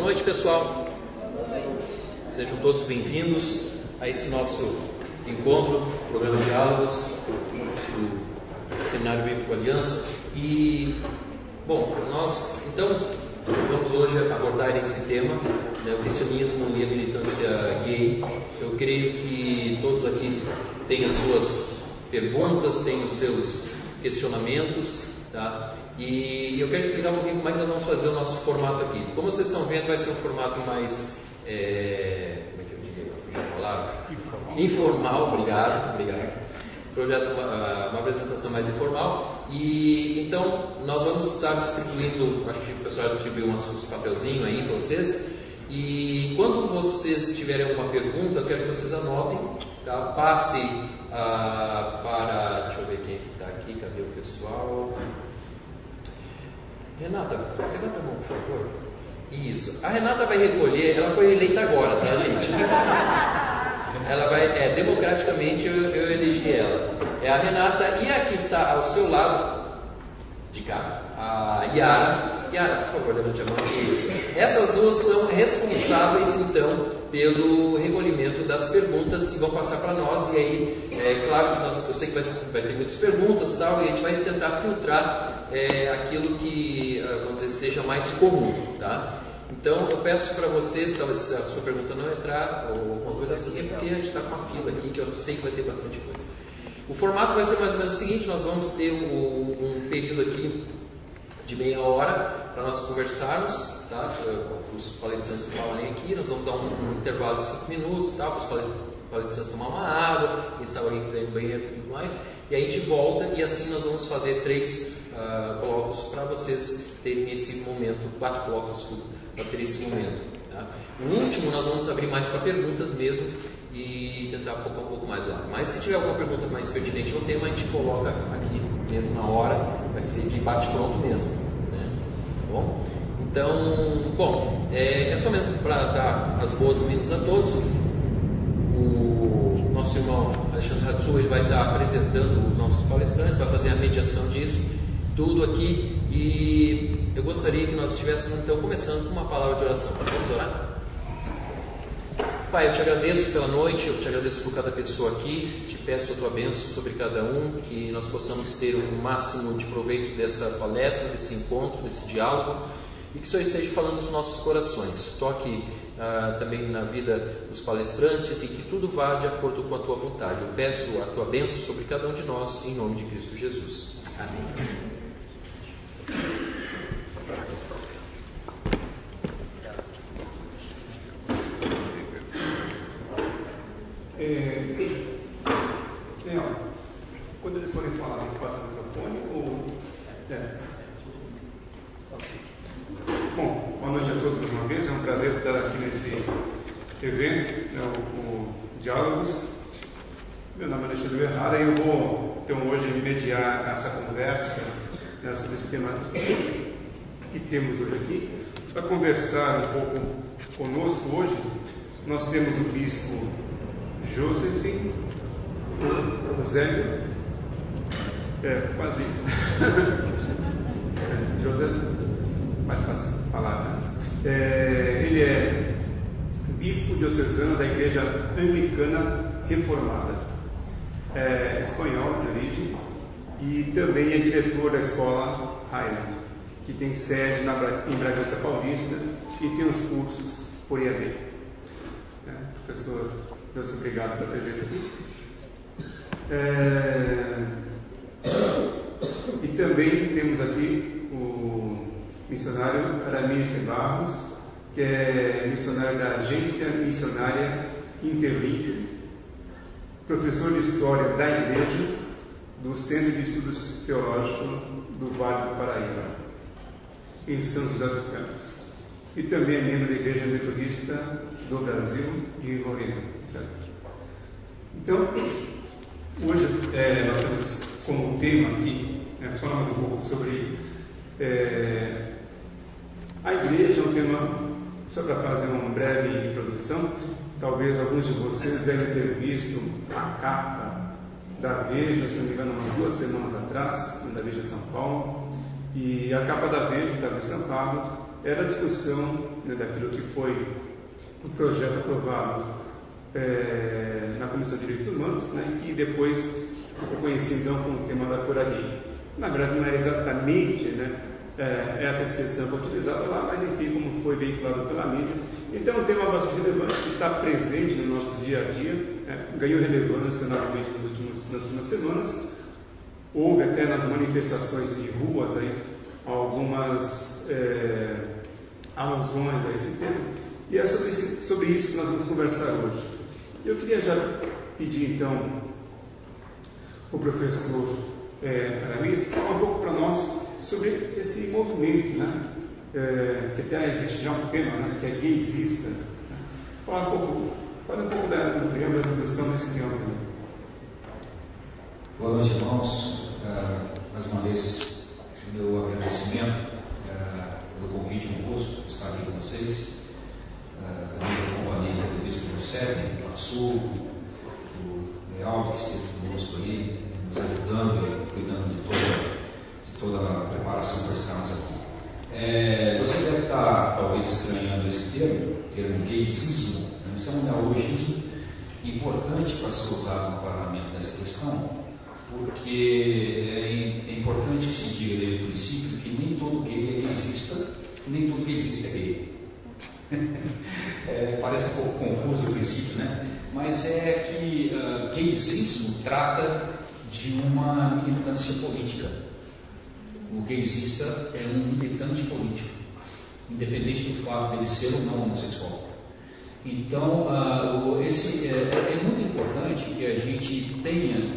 noite, pessoal. Sejam todos bem-vindos a esse nosso encontro, programa Diálogos do Seminário Bíblico Aliança. E, bom, nós então vamos hoje abordar esse tema, né, o cristianismo e a militância gay. Eu creio que todos aqui têm as suas perguntas, têm os seus questionamentos, tá? E eu quero explicar um pouquinho como é que nós vamos fazer o nosso formato aqui. Como vocês estão vendo, vai ser um formato mais, como é que eu diria, fugir a palavra? Informal, obrigado. Projeto, uma apresentação mais informal. E então nós vamos estar distribuindo, acho que o pessoal distribuiu uns papelzinhos aí para vocês. E quando vocês tiverem alguma pergunta, eu quero que vocês anotem, tá? Passe para, deixa eu ver quem é que está aqui, cadê o pessoal? Renata, levanta a mão, por favor. Isso. A Renata vai recolher, ela foi eleita agora, tá, gente? Ela vai, democraticamente eu elegi ela. É a Renata, e aqui está ao seu lado, de cá, a Yara. Yara, por favor, levante a mão. Isso. Essas duas são responsáveis, então, pelo recolhimento das perguntas que vão passar para nós. E aí, claro que eu sei que vai ter muitas perguntas e tal, e a gente vai tentar filtrar aquilo que, vamos dizer, seja mais comum, tá? Então, eu peço para vocês, talvez se a sua pergunta não entrar, ou alguma coisa assim, é porque a gente está com uma fila aqui, que eu sei que vai ter bastante coisa. O formato vai ser mais ou menos o seguinte: nós vamos ter um período aqui de meia hora para nós conversarmos, tá? Os palestrantes falarem aqui, nós vamos dar um intervalo de 5 minutos, tá? Para os palestrantes tomar uma água, pensar alguém que tem no banheiro e tudo mais, e aí a gente volta e assim nós vamos fazer 3 blocos para vocês terem esse momento, 4 blocos para ter esse momento, tá? O último nós vamos abrir mais para perguntas mesmo e tentar focar um pouco mais lá. Mas se tiver alguma pergunta mais pertinente ao tema, a gente coloca aqui mesmo na hora, vai ser de bate-pronto mesmo, né? Tá bom? Então, bom, é só mesmo para dar as boas-vindas a todos. O nosso irmão Alexandre Hatsu, ele vai estar apresentando os nossos palestrantes, vai fazer a mediação disso, tudo aqui. E eu gostaria que nós estivéssemos então começando com uma palavra de oração. Vamos orar? Pai, eu te agradeço pela noite, eu te agradeço por cada pessoa aqui, te peço a tua bênção sobre cada um, que nós possamos ter o máximo de proveito dessa palestra, desse encontro, desse diálogo, e que o Senhor esteja falando nos nossos corações. Toque também na vida dos palestrantes e que tudo vá de acordo com a tua vontade. Eu peço a tua bênção sobre cada um de nós, em nome de Cristo Jesus. Amém. Quando eles forem falar, a gente passa o microfone ou... Bom, boa noite a todos mais uma vez, é um prazer estar aqui nesse evento, né, o Diálogos. Meu nome é Alexandre Errara e eu vou, então, hoje mediar essa conversa, né, sobre esse tema que temos hoje aqui. Para conversar um pouco conosco hoje, nós temos o bispo Joseph Zélio, quase isso. José, mais fácil falar, né? Ele é bispo diocesano da Igreja Anglicana Reformada, espanhol de origem, e também é diretor da escola Highland, que tem sede em Bragança Paulista e tem os cursos por EAD. Professor, Deus, obrigado pela presença aqui. E também temos aqui o missionário Aramis Barros, que é missionário da Agência Missionária Interlink, professor de História da Igreja do Centro de Estudos Teológicos do Vale do Paraíba, em São José dos Campos. E também é membro da Igreja Metodista do Brasil e Lorena. Então, hoje nós temos como tema aqui, falamos um pouco sobre a igreja, um tema, só para fazer uma breve introdução. Talvez alguns de vocês devem ter visto a capa da Veja, se não me engano, umas 2 semanas atrás, da Veja São Paulo, e a capa da Veja estava estampada era a discussão, né, daquilo que foi o projeto aprovado na Comissão de Direitos Humanos, né, que depois ficou conhecido então como o tema da Coraline. Na verdade, não é exatamente, né, essa expressão foi utilizada lá, mas enfim, como foi veiculado pela mídia. Então, é um tema bastante relevante que está presente no nosso dia a dia, né, ganhou relevância novamente nas últimas semanas. Houve até nas manifestações de ruas aí, algumas alusões a esse tema, e é sobre isso que nós vamos conversar hoje. Eu queria já pedir então o professor Aramis falar um pouco para nós sobre esse movimento, né, que até existe já um tema, né, que é gaysista, né? Fala um pouco do preâmbulo da introdução desse tema. Boa noite, irmãos. Mais uma vez, meu agradecimento pelo convite, um gosto estar aqui com vocês. Também pela companhia do Bispo José, do Açul, do Lealdo, que esteve conosco aí, nos ajudando e cuidando de toda a preparação para estarmos aqui. Você deve estar, talvez, estranhando esse termo gaysismo. Isso é um neologismo importante para ser usado no tratamento dessa questão, porque é importante que se diga desde o princípio que nem todo gay é gaysista, nem todo gaysista é gay. Parece um pouco confuso o princípio, né? Mas é que gaysismo trata de uma militância política. O gaysista é um militante político, independente do fato dele ser ou não homossexual. Então, é muito importante que a gente tenha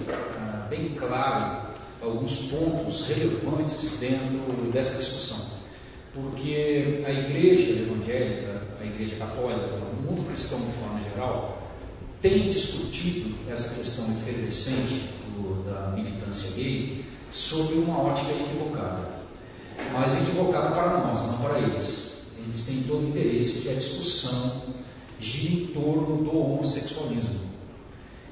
bem claro alguns pontos relevantes dentro dessa discussão, porque a igreja evangélica, a igreja católica, o mundo cristão de forma geral, tem discutido essa questão efervescente da militância gay sob uma ótica equivocada, mas equivocada para nós, não para eles. Eles têm todo o interesse que a discussão gira em torno do homossexualismo.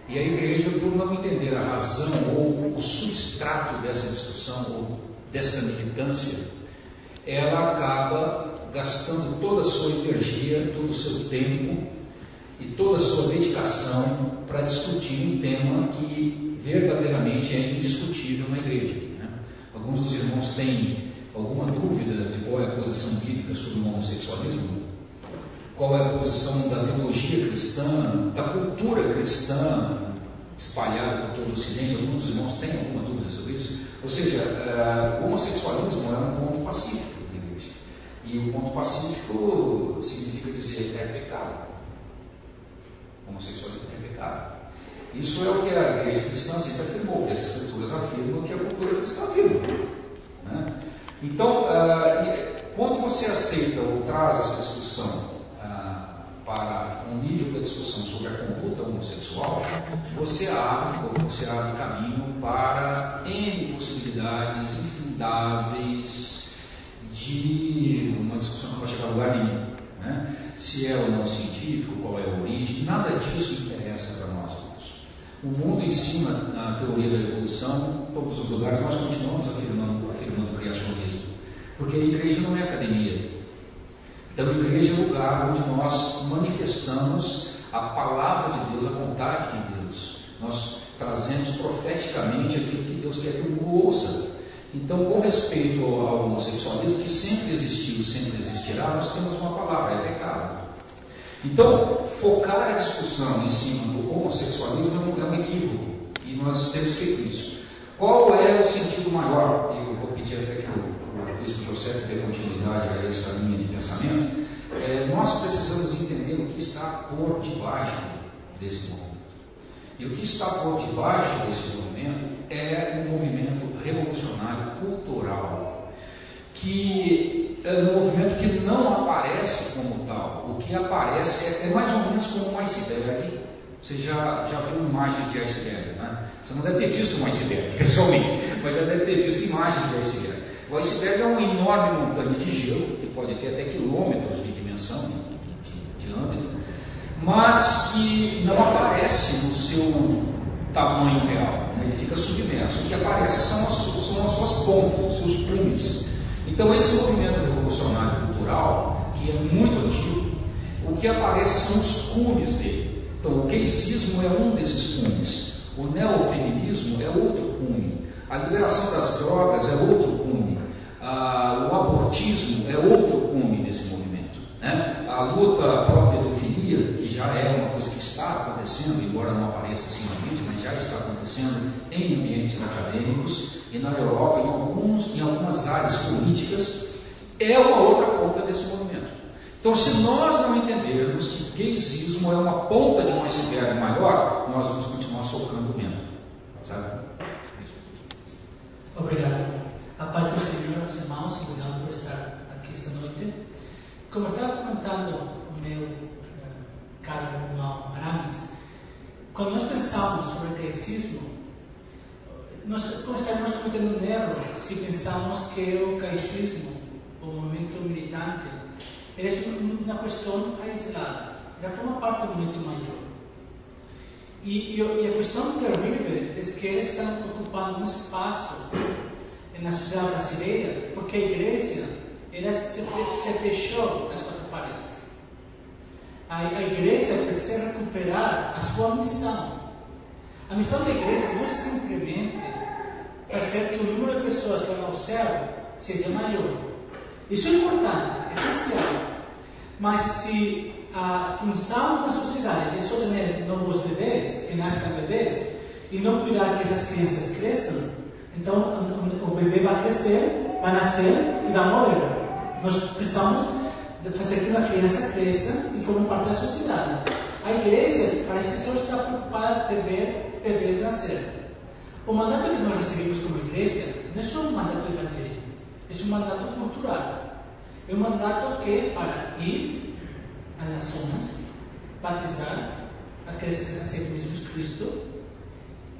E a igreja, por não entender a razão ou o substrato dessa discussão ou dessa militância, ela acaba gastando toda a sua energia, todo o seu tempo e toda a sua dedicação para discutir um tema que verdadeiramente é indiscutível na igreja, né? Alguns dos irmãos têm alguma dúvida de qual é a posição bíblica sobre o homossexualismo? Qual é a posição da teologia cristã, da cultura cristã espalhada por todo o Ocidente? Alguns dos irmãos têm alguma dúvida sobre isso? Ou seja, o homossexualismo é um ponto pacífico da igreja. E o ponto pacífico significa dizer é pecado. O homossexualismo é pecado. Isso é o que a igreja cristã sempre afirmou, que as escrituras afirmam, que a cultura cristã afirma, né? Então, quando você aceita ou traz essa discussão para um nível da discussão sobre a conduta homossexual, você abre caminho para N possibilidades infindáveis de uma discussão que não vai chegar a lugar nenhum, né? Se é ou não científico, qual é a origem, nada disso interessa para nós todos. O mundo ensina na teoria da evolução, em todos os lugares nós continuamos afirmando o criacionismo, porque a igreja não é academia. Então, a igreja é o lugar onde nós manifestamos a palavra de Deus, a vontade de Deus. Nós trazemos profeticamente aquilo que Deus quer que o mundo ouça. Então, com respeito ao homossexualismo, que sempre existiu, sempre existirá, nós temos uma palavra, é pecado. Então, focar a discussão em cima do homossexualismo é um equívoco, e nós temos feito isso. Qual é o sentido maior? Eu vou pedir até que o Bispo José dê continuidade a essa linha de pensamento. Nós precisamos entender o que está por debaixo desse movimento. E o que está por debaixo desse movimento é um movimento revolucionário cultural, que é um movimento que não aparece como tal. O que aparece é mais ou menos como um iceberg. Você já viu imagens de iceberg, né? Você não deve ter visto um iceberg, pessoalmente, mas já deve ter visto imagens de iceberg. O iceberg é uma enorme montanha de gelo, que pode ter até quilômetros de dimensão, de diâmetro, mas que não aparece no seu tamanho real, né? Ele fica submerso. O que aparece são as suas pontas, os seus cumes. Então, esse movimento revolucionário cultural, que é muito antigo, o que aparece são os cumes dele. Então, o gaysismo é um desses cumes, o neofeminismo é outro cume, a liberação das drogas é outro cume, o abortismo é outro cume desse movimento, né? A luta pró-pedofilia, que já é uma coisa que está acontecendo, embora não apareça assim na mídia, mas já está acontecendo em ambientes acadêmicos e na Europa, em algumas áreas políticas, é uma outra ponta desse movimento. Então, se nós não entendermos que gaysismo é uma ponta de um iceberg maior, nós vamos continuar socando o vento. Sabe? Obrigado. A paz do Senhor, meus irmãos, obrigado por estar aqui esta noite. Como estava comentando o meu caro irmão Aramis, quando nós pensamos sobre gaysismo, nós estaremos cometendo um erro se pensamos que o gaysismo, o movimento militante, é uma questão aislada, já forma parte do movimento maior. E a questão terrível é que eles estão ocupando um espaço na sociedade brasileira porque a igreja se fechou nas quatro paredes. A igreja precisa recuperar a sua missão. A missão da igreja não é simplesmente fazer que o número de pessoas que vão ao céu seja maior. Isso é importante, é essencial. Mas se a função da sociedade é só ter novos bebês, que nascem bebês, e não cuidar que essas crianças cresçam, então o bebê vai crescer, vai nascer e vai morrer. Nós precisamos fazer que uma criança cresça e forme parte da sociedade. A igreja parece que só está preocupada de ver bebês nascer. O mandato que nós recebemos como igreja não é só um mandato de evangelismo, é um mandato cultural. É um mandato que é para ir às nações, batizar as crianças que aceitam Jesus Cristo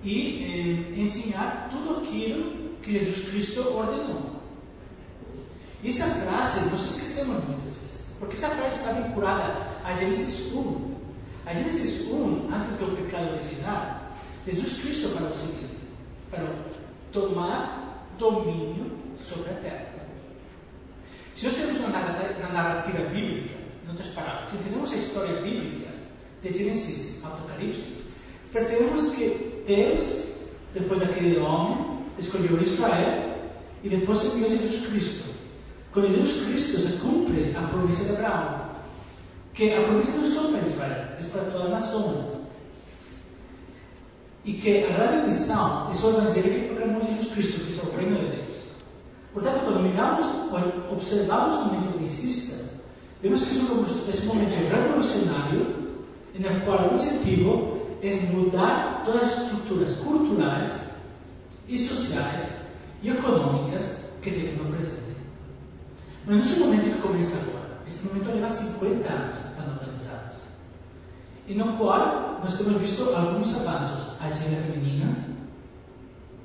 e ensinar tudo aquilo que Jesus Cristo ordenou. E essa frase nós esquecemos muitas vezes, porque essa frase está vinculada a Gênesis 1. A Gênesis 1, antes do pecado original, Jesus Cristo falou o seguinte: para tomar domínio sobre a terra. Se nós temos uma narrativa bíblica, em outras palavras, se entendemos a história bíblica de Gênesis a Apocalipse, percebemos que Deus, depois daquele homem, escolheu Israel e depois enviou Jesus Cristo. Com Jesus Cristo se cumpre a promessa de Abraão, que a promessa não é só para Israel, é para todas as nações. E que a grande missão é o evangelho que proclamou Jesus Cristo, que é o reino de Deus. Portanto, quando observamos o movimento gaysista, vemos que é um momento revolucionário, no qual o objetivo é mudar todas as estruturas culturais e sociais e econômicas que temos no presente. Mas não é um momento que começa agora. Este momento leva 50 anos estando organizados. E no qual nós temos visto alguns avanços. A agenda feminina,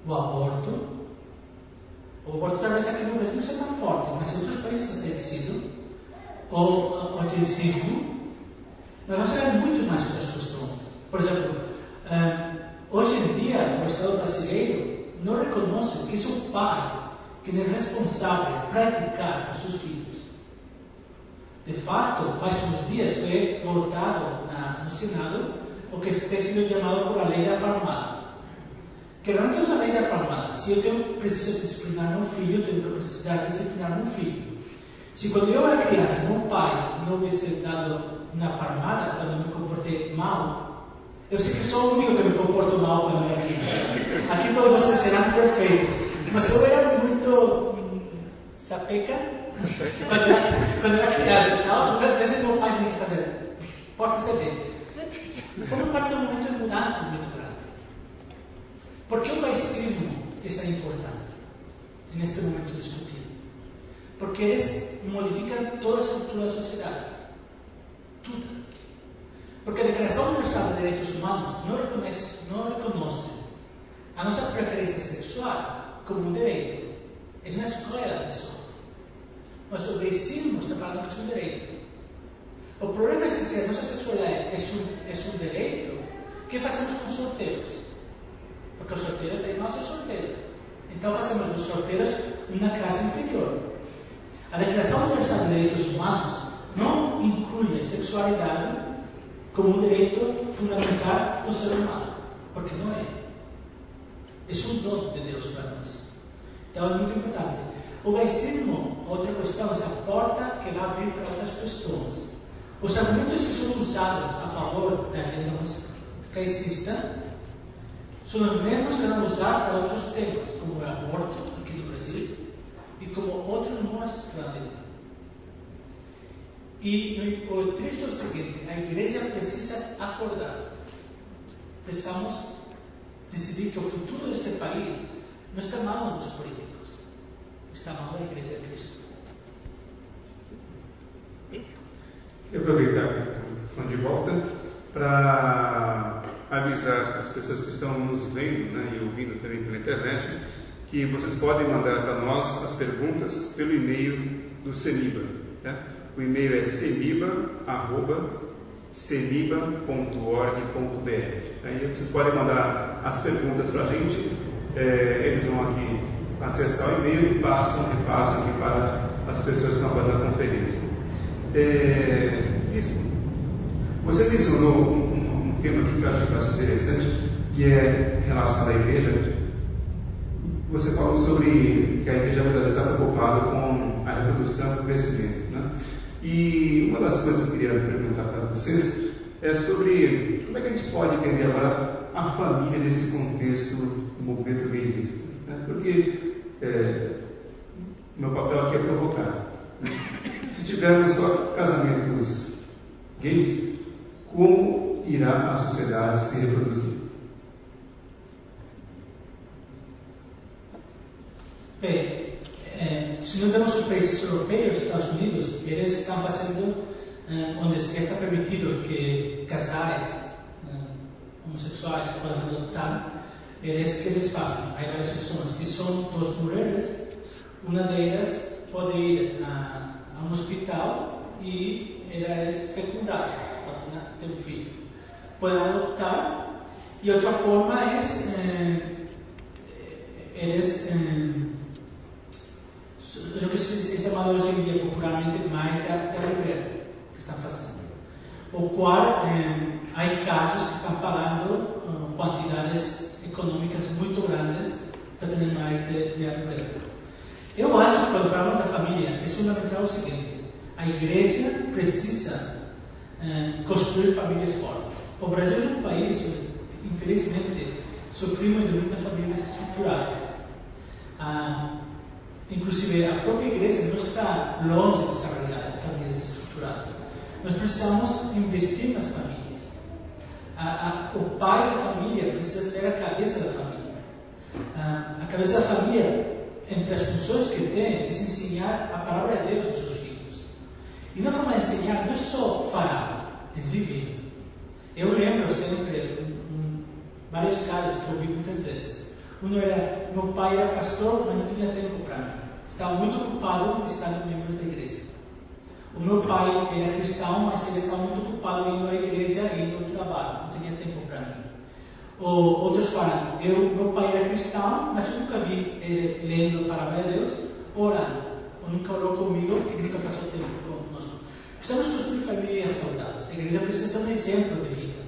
o aborto. O aborto talvez aqui no Brasil não seja tão forte, mas em outros países tem sido. O gaysismo. Mas vamos saber muito mais sobre as questões. Por exemplo, hoje em dia o Estado brasileiro não reconhece que é o pai que é responsável para educar os seus filhos. De fato, faz uns dias foi votado no Senado o que está sendo chamado por a lei da palmada. Que não é a lei da palmada. Se eu preciso disciplinar meu filho, eu tenho que precisar disciplinar meu filho. Se quando eu era criança, meu pai não me tivesse dado uma palmada quando me comportei mal, eu sei que sou o único que me comporto mal quando era criança. Aqui todos vocês serão perfeitos. Mas eu era muito sapeca quando era criança. Então, às vezes meu pai tinha que fazer, pode-se ver. Foi uma parte de um momento de mudança muito grande. Por que o gaysismo é importante neste momento discutido? Porque eles modificam toda a estrutura da sociedade. Tudo. Porque a Declaração Universal de Direitos Humanos não reconhece a nossa preferência sexual como um direito. É uma escolha da pessoa. Mas o gaysismo está falando que é um direito. O problema é que se a nossa sexualidade é um direito, o que fazemos com os solteiros? Porque os solteiros têm nós é solteiro. Então fazemos dos solteiros uma classe inferior. A Declaração Universal de Direitos Humanos não inclui a sexualidade como um direito fundamental do ser humano, porque não é. É um dom de Deus para nós. Então é muito importante. O laicismo, outra questão, essa porta que vai abrir para outras questões. Os argumentos que são usados a favor da agenda laicista são os mesmos que vão usar para outros temas, como o aborto aqui no Brasil e como outros nós também. E o triste é o seguinte: a igreja precisa acordar. Precisamos decidir que o futuro deste país não está mal nos políticos, está mal na Igreja de Cristo. E aproveitar que estão de volta para avisar as pessoas que estão nos vendo, né, e ouvindo também pela internet, que vocês podem mandar para nós as perguntas pelo e-mail do CENIBA. Né? O e-mail é ceniba@ceniba.org.br. Aí vocês podem mandar as perguntas para a gente, eles vão aqui acessar o e-mail e repassam aqui para as pessoas que estão fazendo a conferência. Você mencionou um tema aqui que eu acho bastante interessante, que é relacionado à igreja. Você falou sobre que a igreja muitas vezes está preocupada com a reprodução e o crescimento, né? E uma das coisas que eu queria perguntar para vocês é sobre como é que a gente pode entender agora a família nesse contexto do movimento gaysista, né? Porque meu papel aqui é provocar, né? Se tivermos só casamentos gays, como irá a sociedade se reproduzir? Bem, se nós vemos os países europeus, Estados Unidos, eles estão fazendo, onde está permitido que casais homossexuais possam adotar, que eles façam. Há várias opções. Se são duas mulheres, uma delas pode ir a um hospital e ela é fecundada para ter um filho. Podem adotar, e outra forma é eles o que se chama hoje em dia popularmente mais da aluguel que estão fazendo, o qual há casos que estão pagando quantidades econômicas muito grandes para ter mais de aluguel. Eu acho que quando falamos da família é fundamental o seguinte: a igreja precisa construir famílias fortes. O Brasil é um país onde, infelizmente, sofrimos de muitas famílias estruturais. Inclusive, a própria igreja não está longe dessa realidade de famílias estruturadas. Nós precisamos investir nas famílias. O pai da família precisa ser a cabeça da família. A cabeça da família, entre as funções que tem, é ensinar a palavra de Deus aos seus filhos. E na forma de ensinar, não é só falar, é viver. Eu lembro sempre vários casos que eu vi muitas vezes. Meu pai era pastor, mas não tinha tempo para mim. Estava muito ocupado estando membro da igreja. O meu pai era cristão, mas ele estava muito ocupado indo à igreja e indo ao trabalho. Não tinha tempo para mim. Outros falam, meu pai era cristão, mas eu nunca vi ele lendo a palavra de Deus, orando. Ou nunca orou comigo, nunca passou tempo conosco. Precisamos construir famílias saudáveis. A igreja precisa ser um exemplo de vida.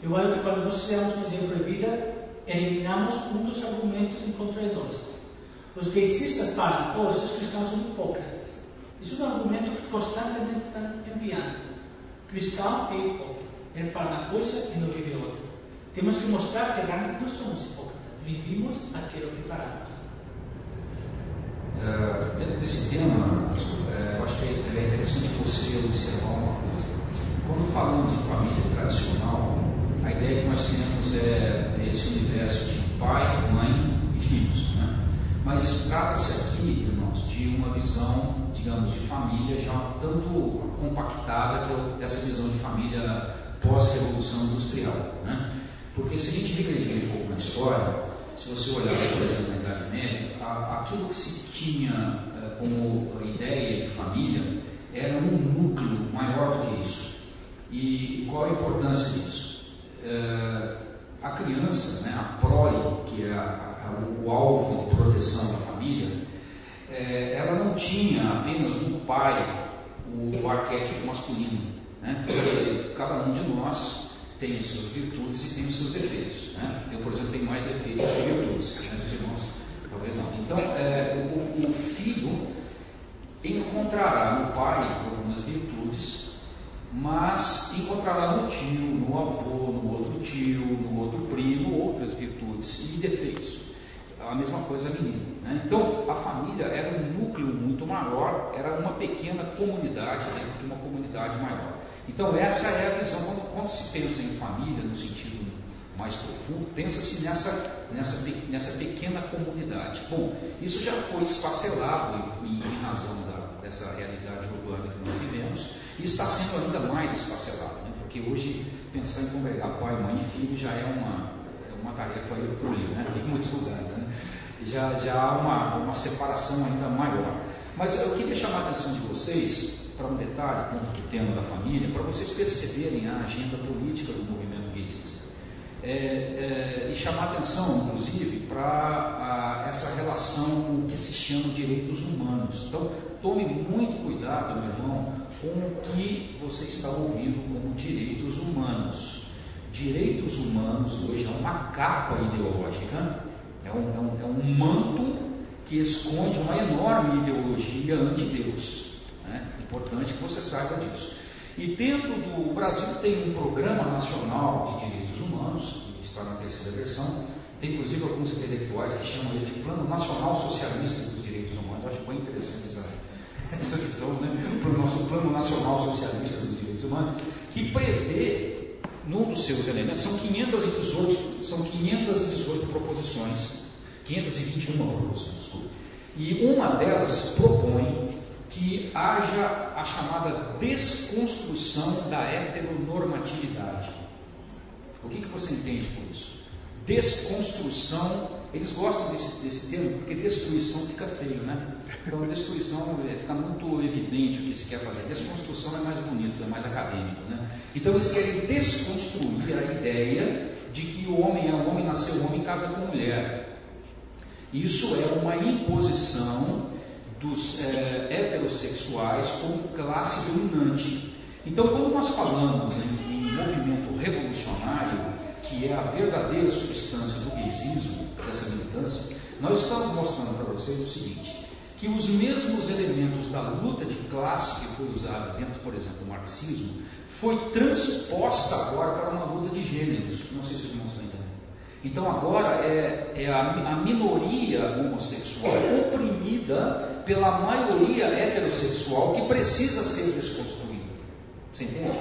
Eu acho que quando nós fizermos um exemplo de vida, eliminamos um dos argumentos em contra de nós. Os gaysistas falam, esses cristãos são hipócritas. Isso é um argumento que constantemente estão enviando. Cristão é hipócrita. Ele fala uma coisa e não vive outra. Temos que mostrar que realmente não somos hipócritas. Vivimos aquilo que falamos. Dentro desse tema, eu acho que é interessante você observar uma coisa. Quando falamos de família tradicional, a ideia que nós temos é esse universo de pai, mãe e filhos, né? Mas trata-se aqui, irmãos, de uma visão, digamos, de família já tanto compactada, que é essa visão de família pós-revolução industrial, né? Porque se a gente regredir um pouco na história, se você olhar, por exemplo, na Idade Média, aquilo que se tinha como ideia de família era um núcleo maior do que isso. E qual a importância disso? A criança, né, a prole, que é o alvo de proteção da família, ela não tinha apenas no pai o arquétipo masculino, né? Porque cada um de nós tem as suas virtudes e tem os seus defeitos, né? Eu, por exemplo, tenho mais defeitos que virtudes, né? Os irmãos talvez não. Então, o filho encontrará no pai algumas virtudes, mas encontrará no tio, no avô, no outro tio, no outro primo, outras virtudes e defeitos. A mesma coisa a menina, né? Então, a família era um núcleo muito maior, era uma pequena comunidade dentro de uma comunidade maior. Então, essa é a visão. Quando se pensa em família, no sentido mais profundo, pensa-se nessa pequena comunidade. Bom, isso já foi esfacelado em razão dessa realidade urbana que nós vivemos, e está sendo ainda mais esfacelado, né? Porque hoje pensar em congregar pai, mãe e filho já é uma tarefa hercúlea, né? Em muitos lugares, né? Já há uma separação ainda maior. Mas eu queria chamar a atenção de vocês para um detalhe do tema da família, para vocês perceberem a agenda política do movimento gaysista. E chamar a atenção, inclusive, para essa relação que se chama direitos humanos. Então, tome muito cuidado, meu irmão, com o que você está ouvindo como direitos humanos. Direitos humanos hoje é uma capa ideológica, é um manto que esconde uma enorme ideologia anti-Deus. Importante que você saiba disso. E dentro do Brasil tem um Programa Nacional de Direitos Humanos, que está na 3ª versão, tem inclusive alguns intelectuais que chamam ele de Plano Nacional Socialista dos Direitos Humanos. Eu acho bem interessante essa visão, né? Para o nosso Plano Nacional Socialista dos Direitos Humanos, que prevê, num dos seus elementos, são 518 proposições, 521 proposições, desculpa. E uma delas propõe que haja a chamada desconstrução da heteronormatividade. O que você entende por isso? Desconstrução, eles gostam desse termo porque destruição fica feio, né? Então, destruição fica muito evidente o que se quer fazer. Desconstrução é mais bonito, é mais acadêmico, né? Então, eles querem desconstruir a ideia de que o homem nasceu homem e casa com mulher. Isso é uma imposição dos heterossexuais como classe dominante. Então, quando nós falamos em movimento revolucionário, que é a verdadeira substância do gaysismo, dessa militância, nós estamos mostrando para vocês o seguinte, que os mesmos elementos da luta de classe que foi usada dentro, por exemplo, do marxismo, foi transposta agora para uma luta de gêneros. Não sei se os irmãos estão entendendo. Então agora é a minoria homossexual oprimida pela maioria heterossexual que precisa ser desconstruída. Você entende?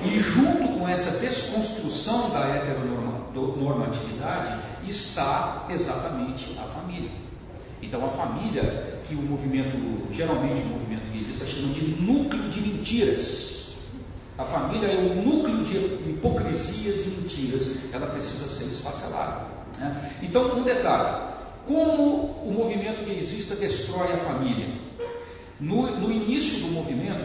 E junto com essa desconstrução da heteronormatividade está exatamente a família. Então a família, que geralmente o movimento gaysista chama de núcleo de mentiras. A família é o núcleo de hipocrisias e mentiras, ela precisa ser esfacelada, né? Então, um detalhe, como o movimento gaysista destrói a família? No início do movimento,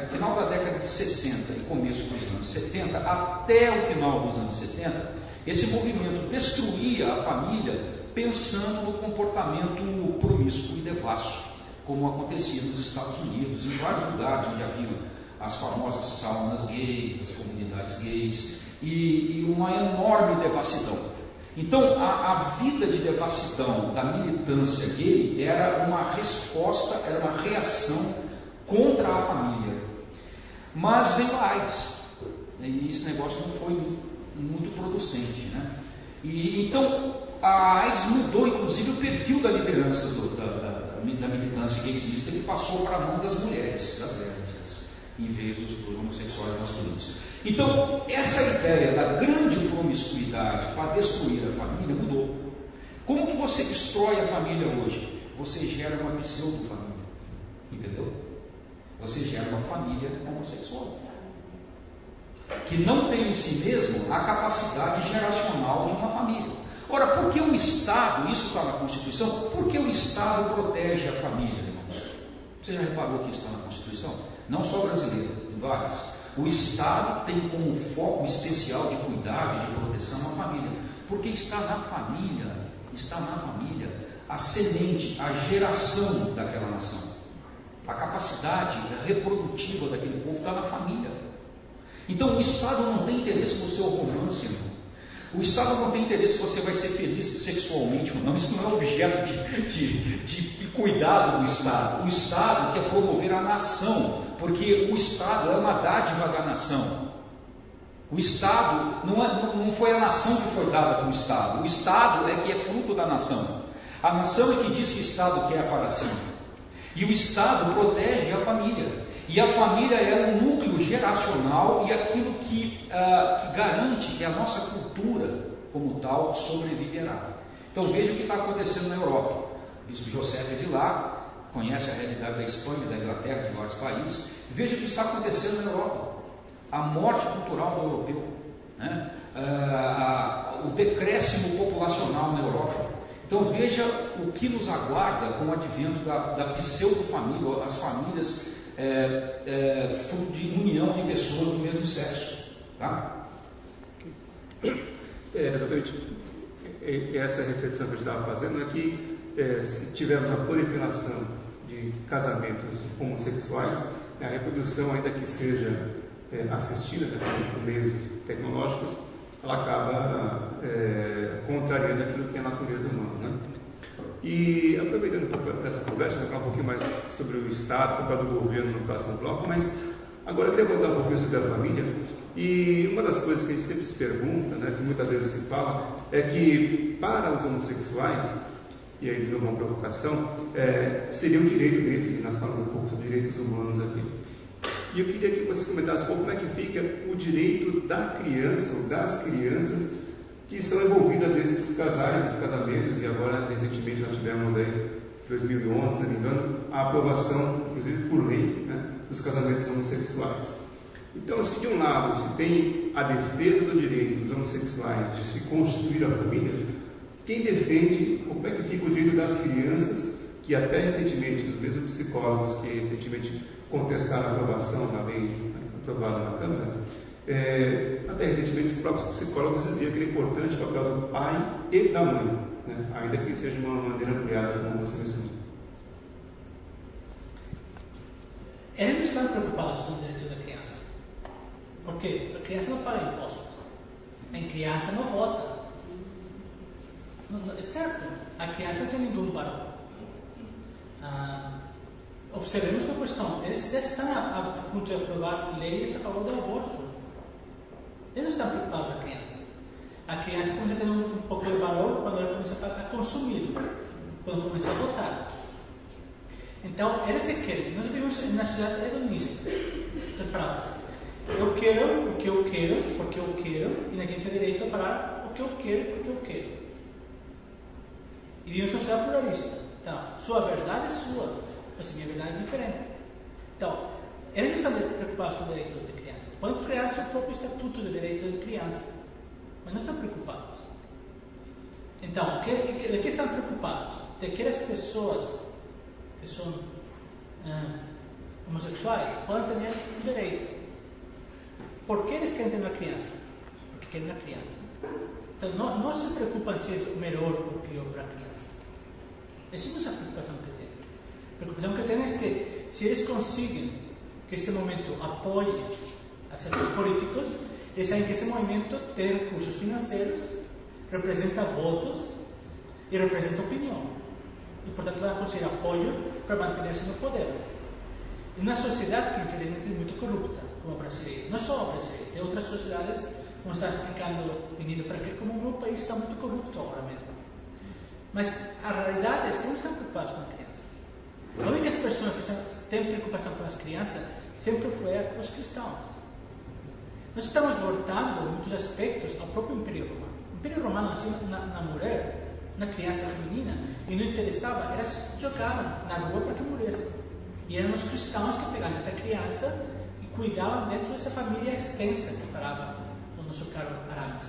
final da década de 60 e começo dos anos 70, até o final dos anos 70, esse movimento destruía a família pensando no comportamento promíscuo e devasso, como acontecia nos Estados Unidos, em vários lugares onde havia as famosas saunas gays, as comunidades gays, e uma enorme devassidão. Então, a vida de devassidão da militância gay era uma resposta, era uma reação contra a família. Mas veio a AIDS, e esse negócio não foi muito producente, né? E então, a AIDS mudou, inclusive, o perfil da liderança da militância gaysista, que passou para a mão das mulheres, das lésbicas, em vez dos homossexuais masculinos. Então, essa ideia da grande promiscuidade para destruir a família mudou. Como que você destrói a família hoje? Você gera uma pseudo-família, entendeu? Você gera uma família homossexual, que não tem em si mesmo a capacidade geracional de uma família. Ora, por que o Estado, isso está na Constituição, por que o Estado protege a família, irmãos? Você já reparou que isso está na Constituição? Não só brasileira, em várias. O Estado tem como foco especial de cuidado e de proteção a família, porque está na família a semente, a geração daquela nação. A capacidade reprodutiva daquele povo está na família. Então o Estado não tem interesse no seu romance, irmão. O Estado não tem interesse se você vai ser feliz sexualmente ou não. Isso não é objeto de cuidado do Estado. O Estado quer promover a nação, porque o Estado é uma dádiva da nação. O Estado não foi a nação que foi dada para o Estado. O Estado é que é fruto da nação. A nação é que diz que o Estado quer para si. E o Estado protege a família. E a família é o núcleo geracional e aquilo que garante que a nossa cultura, como tal, sobreviverá. Então veja o que está acontecendo na Europa. O bispo José é de lá, conhece a realidade da Espanha, da Inglaterra, de vários países. Veja o que está acontecendo na Europa. A morte cultural do europeu, né? O decréscimo populacional na Europa. Então veja o que nos aguarda com o advento da pseudo-família, as famílias fruto de união de pessoas do mesmo sexo. Tá? Exatamente. Essa reflexão que eu estava fazendo é que se tivermos a proliferação de casamentos homossexuais, a reprodução, ainda que seja assistida, né, por meios tecnológicos, ela acaba contrariando aquilo que é a natureza humana, né? E aproveitando um pouco dessa conversa, vou falar um pouquinho mais sobre o Estado, o papel do governo no próximo bloco, mas agora eu queria voltar um pouquinho sobre a família. E uma das coisas que a gente sempre se pergunta, né, que muitas vezes se fala, é que para os homossexuais, e aí de novo uma provocação, seria um direito deles, e nós falamos um pouco sobre direitos humanos aqui. E eu queria que vocês comentassem um pouco como é que fica o direito da criança ou das crianças que estão envolvidas nesses casais, nesses casamentos, e agora recentemente nós tivemos aí, em 2011, se não me engano, a aprovação, inclusive por lei, né, dos casamentos homossexuais. Então, se de um lado se tem a defesa do direito dos homossexuais de se constituir a família, quem defende como é que fica o direito das crianças, que até recentemente, os mesmos psicólogos que recentemente contestaram a aprovação da lei aprovada na Câmara, até recentemente os próprios psicólogos diziam que era importante o papel do pai e da mãe, né? Ainda que seja de uma maneira ampliada, como você mencionou. Eles não estão preocupados com o direito da criança. Por quê? Porque a criança não paga impostos. A criança não vota. Não, é certo, a criança não tem nenhum valor. Observemos uma questão. Eles já estão a ponto de aprovar leis a favor do aborto. Eles não estão preocupados com a criança. A criança começa a ter um pouco de valor quando ela começa a consumir, quando começa a votar. Então, eles querem. Nós vivemos na sociedade hedonista. Outras palavras. Eu quero o que eu quero, porque eu quero, e ninguém tem direito a falar o que eu quero, porque eu quero. E vivemos uma sociedade pluralista. Então, sua verdade é sua, mas a minha verdade é diferente. Então, eles não estão preocupados com os direitos de criança. Podem criar seu próprio estatuto de direito de criança, mas não estão preocupados. Então, de que estão preocupados? De que as pessoas que são homossexuais podem ter direito. Por que eles querem ter uma criança? Porque querem uma criança. Então, não se preocupam se é melhor ou pior para a criança. Essa não é a preocupação que tem. A preocupação que tem é que, se eles conseguem que este movimento apoie a certos políticos, eles sabem que esse movimento tem recursos financeiros, representa votos e representa opinião. E, portanto, vai conseguir apoio para manter-se no poder. E uma sociedade que, infelizmente, é muito corrupta, como a brasileira. Não só a brasileira, tem outras sociedades, como está vindo para aqui, como o meu país está muito corrupto agora mesmo. Mas a realidade é que não estão preocupados com a criança. As únicas pessoas que têm preocupação com as crianças sempre foram os cristãos. Nós estamos voltando, em muitos aspectos, ao próprio Império Romano. O Império Romano nasceu na mulher, na criança feminina, e não interessava, elas jogavam na rua para que morresse. E eram os cristãos que pegavam essa criança e cuidavam dentro dessa família extensa que falava o nosso caro Aramis.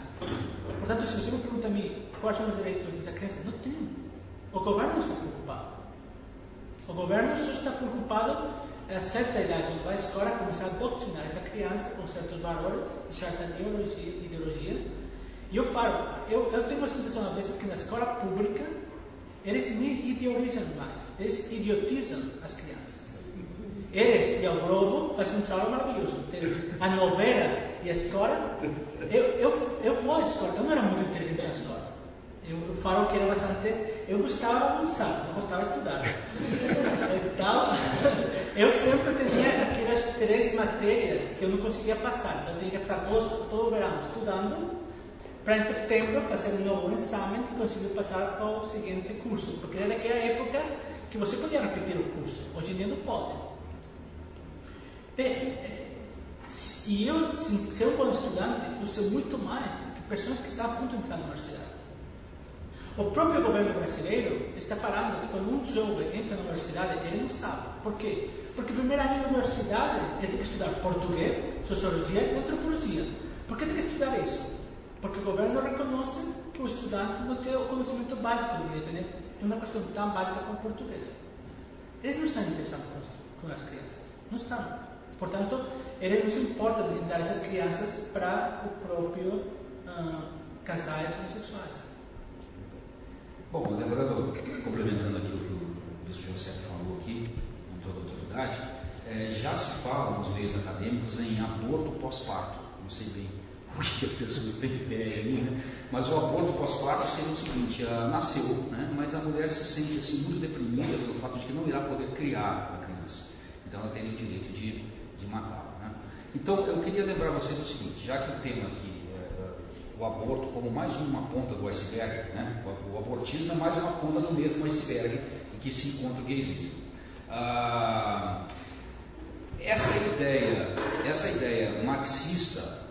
Portanto, se você me pergunta a mim quais são os direitos dessa criança, não tem. O governo não está preocupado. O governo só está preocupado a certa idade, quando vai à escola, começar a doutrinar essa criança com certos valores, certa ideologia. E eu falo, eu tenho uma sensação às vezes que na escola pública eles nem idealizam mais, eles idiotizam as crianças. Eles e o Globo fazem um trabalho maravilhoso. A novela e a escola. Eu vou à escola, eu não era muito inteligente na escola. Eu falo que era bastante. Eu gostava de avançar, não gostava de estudar. Então, eu sempre tinha aquelas 3 matérias que eu não conseguia passar. Então, eu tinha que passar todo o verão estudando, para em setembro fazer um novo exame que conseguiu passar para o seguinte curso. Porque era naquela época que você podia repetir o curso, hoje em dia não pode. E eu, ser um bom estudante, eu sei muito mais que pessoas que estão a ponto de entrar na universidade. O próprio governo brasileiro está falando que quando um jovem entra na universidade, ele não sabe. Por quê? Porque o primeiro ano da universidade, ele tem que estudar português, sociologia e antropologia. Por que tem que estudar isso? Porque o governo reconhece que o estudante não tem o conhecimento básico do direito, né? É uma questão tão básica como o português. Eles não estão interessados com as crianças. Não estão. Portanto, eles não se importam de dar essas crianças para o próprio casais homossexuais. Bom, lembrando, complementando aqui o que o Bispo José falou aqui, com toda a autoridade, já se fala nos meios acadêmicos em aborto pós-parto. Não sei bem o que as pessoas têm ideia ali, né? Mas o aborto pós-parto seria o seguinte: nasceu, né? Mas a mulher se sente assim, muito deprimida pelo fato de que não irá poder criar a criança. Então ela tem o direito de matá-la, né? Então eu queria lembrar vocês o seguinte: já que o tema aqui o aborto como mais uma ponta do iceberg, né? O abortismo é mais uma ponta do mesmo iceberg em que se encontra o gaysismo. Essa ideia marxista,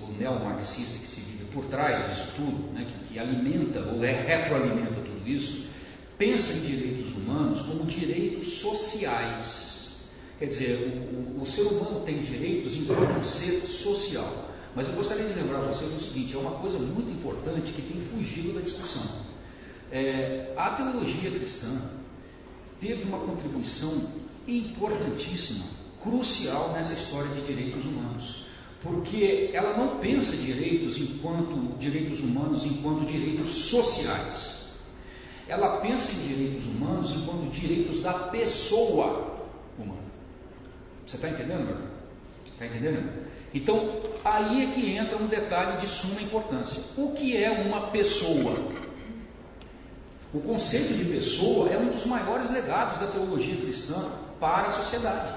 o neomarxista que se vive por trás disso tudo, né? que alimenta ou retroalimenta tudo isso, pensa em direitos humanos como direitos sociais. Quer dizer, o ser humano tem direitos enquanto ser social. Mas eu gostaria de lembrar a vocês o seguinte: é uma coisa muito importante que tem fugido da discussão. A teologia cristã teve uma contribuição importantíssima, crucial nessa história de direitos humanos, porque ela não pensa direitos humanos enquanto direitos sociais. Ela pensa em direitos humanos enquanto direitos da pessoa humana. Você está entendendo, meu irmão? Está entendendo? Então, aí é que entra um detalhe de suma importância. O que é uma pessoa? O conceito de pessoa é um dos maiores legados da teologia cristã para a sociedade.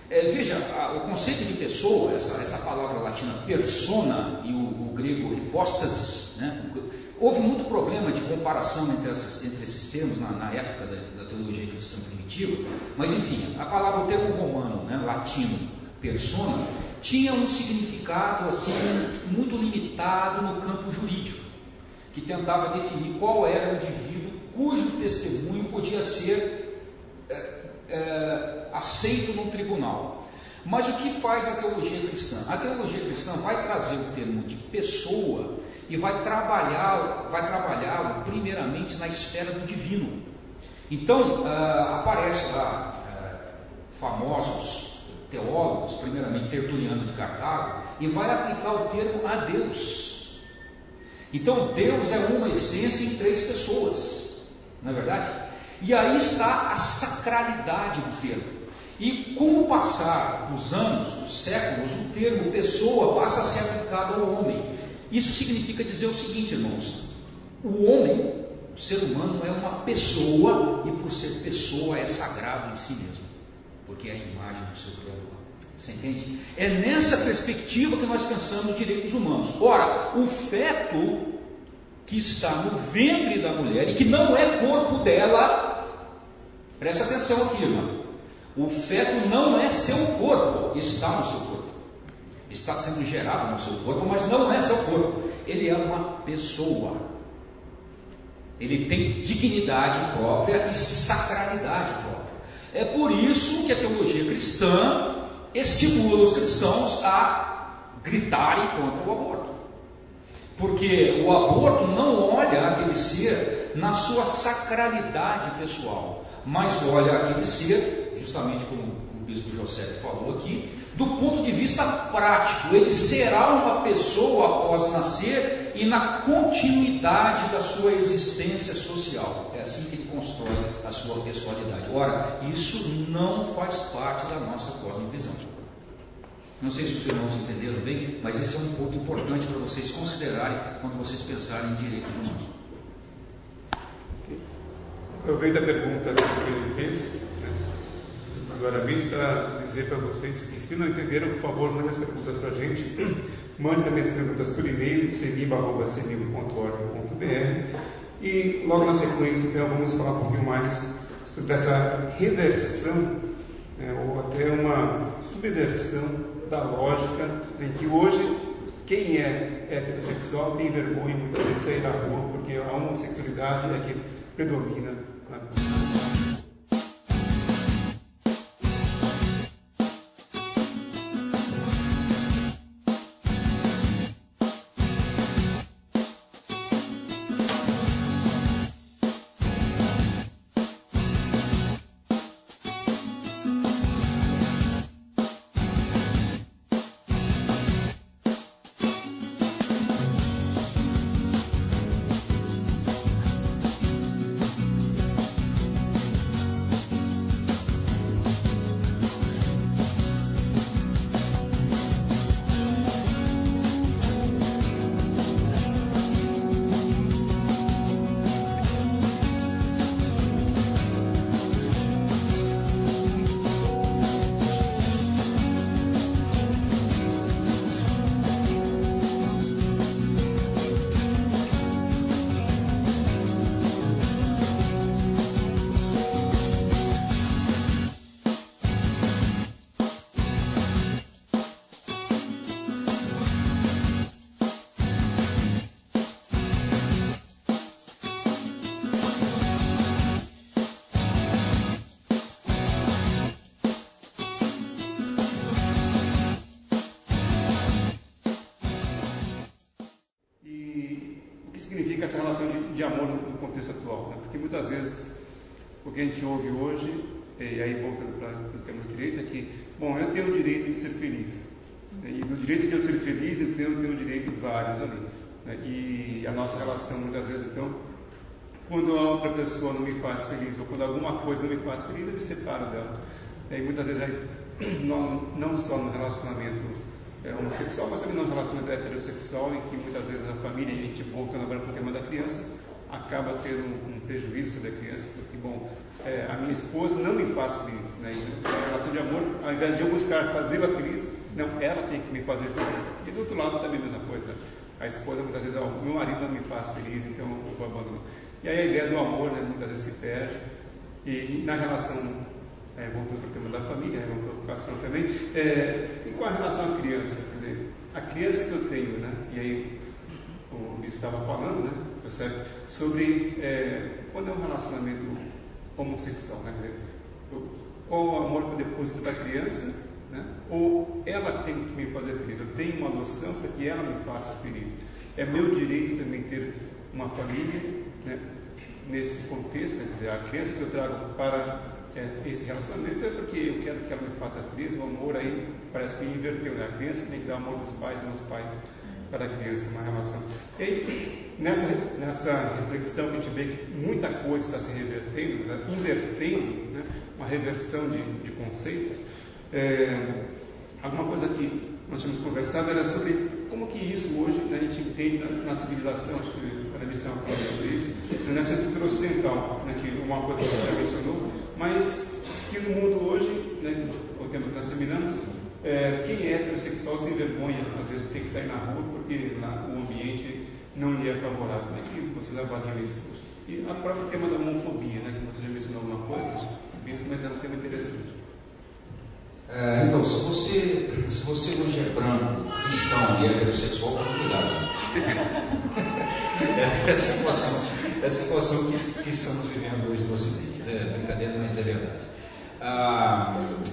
Veja, o conceito de pessoa, essa palavra latina persona e o grego hipóstasis, né? Houve muito problema de comparação entre esses termos na época da teologia cristã primitiva, mas enfim, o termo romano, né, latino, persona, tinha um significado assim muito limitado no campo jurídico, que tentava definir qual era o indivíduo cujo testemunho podia ser aceito no tribunal. Mas o que faz a teologia cristã? A teologia cristã vai trazer o termo de pessoa e vai trabalhá-lo primeiramente na esfera do divino. Então, aparece lá famosos teólogos, primeiramente Tertuliano de Cartago, e vai aplicar o termo a Deus. Então, Deus é uma essência em 3 pessoas, não é verdade? E aí está a sacralidade do termo. E com o passar dos anos, dos séculos, o termo pessoa passa a ser aplicado ao homem. Isso significa dizer o seguinte, irmãos: o homem, o ser humano, é uma pessoa, e por ser pessoa é sagrado em si mesmo, porque é a imagem do seu Criador. Você entende? É nessa perspectiva que nós pensamos direitos humanos. Ora, o feto que está no ventre da mulher e que não é corpo dela, presta atenção aqui, irmão. O feto não é seu corpo, está no seu corpo. Está sendo gerado no seu corpo, mas não é seu corpo. Ele é uma pessoa. Ele tem dignidade própria e sacralidade própria. É por isso que a teologia cristã estimula os cristãos a gritarem contra o aborto. Porque o aborto não olha aquele ser na sua sacralidade pessoal, mas olha aquele ser, justamente como o bispo José falou aqui, Do ponto de vista prático, ele será uma pessoa após nascer e na continuidade da sua existência social. É assim que ele constrói a sua pessoalidade. Ora, isso não faz parte da nossa cosmovisão. Não sei se os irmãos entenderam bem, mas esse é um ponto importante para vocês considerarem quando vocês pensarem em direitos humanos. Aproveita a pergunta que ele fez, né? Agora mesmo, para dizer para vocês que, se não entenderam, por favor, mande as perguntas para a gente. Mande também as perguntas por e-mail, ceniba@ceniba.org.br, e logo na sequência, então, vamos falar um pouquinho mais sobre essa reversão, né, ou até uma subversão da lógica em que hoje quem é heterossexual tem vergonha muitas vezes de sair na rua, porque a homossexualidade é que predomina na essa relação de amor no contexto atual, né? Porque muitas vezes o que a gente ouve hoje, e aí voltando para o tema do direito, é que, bom, eu tenho o direito de ser feliz, né? E do direito de eu ser feliz, eu tenho direitos vários ali, né? E a nossa relação muitas vezes, então, quando a outra pessoa não me faz feliz, ou quando alguma coisa não me faz feliz, eu me separo dela. E muitas vezes, não só no relacionamento homossexual, mas também no relacionamento heterossexual, em que muitas vezes a família, e a gente voltando agora para o tema da criança, acaba tendo um prejuízo sobre a criança, porque, bom, a minha esposa não me faz feliz, né? E a relação de amor, ao invés de eu buscar fazê-la feliz, não, ela tem que me fazer feliz. E do outro lado também a mesma coisa, a esposa muitas vezes, o meu marido não me faz feliz, então eu vou abandonar. E aí a ideia do amor, né, muitas vezes se perde, e na relação, voltando para o tema da família, é uma provocação também, e com a relação à criança, quer dizer, a criança que eu tenho, né, e aí o bispo estava falando, né, percebe, sobre quando é um relacionamento homossexual, né, quer dizer, ou o amor que eu deposito da criança, né, ou ela tem que me fazer feliz, eu tenho uma adoção para que ela me faça feliz. É meu direito também ter uma família, né, nesse contexto, né, quer dizer, a criança que eu trago para esse relacionamento é porque eu quero que ela me faça feliz. O amor aí parece que inverteu, né? A criança tem que dar amor dos pais, não os pais para a criança, uma relação. E aí, nessa reflexão que a gente vê que muita coisa está se revertendo, né? Invertendo, né? Uma reversão de conceitos, alguma coisa que nós tínhamos conversado era sobre como que isso hoje, né, a gente entende na civilização. Acho que a missão fala sobre isso, nessa estrutura ocidental, né, que uma coisa que você já mencionou, mas que no mundo hoje, né, o tempo que nós terminamos, quem é heterossexual se envergonha, às vezes tem que sair na rua porque lá o ambiente não lhe é favorável. Como é que vocês avaliam isso? E o próprio tema da homofobia, né, que você já mencionou alguma coisa, mas é um tema interessante. Então, se você hoje é branco, cristão e heterossexual, cuidado. É a situação que estamos vivendo hoje no Ocidente. Brincadeira, mas é verdade. Há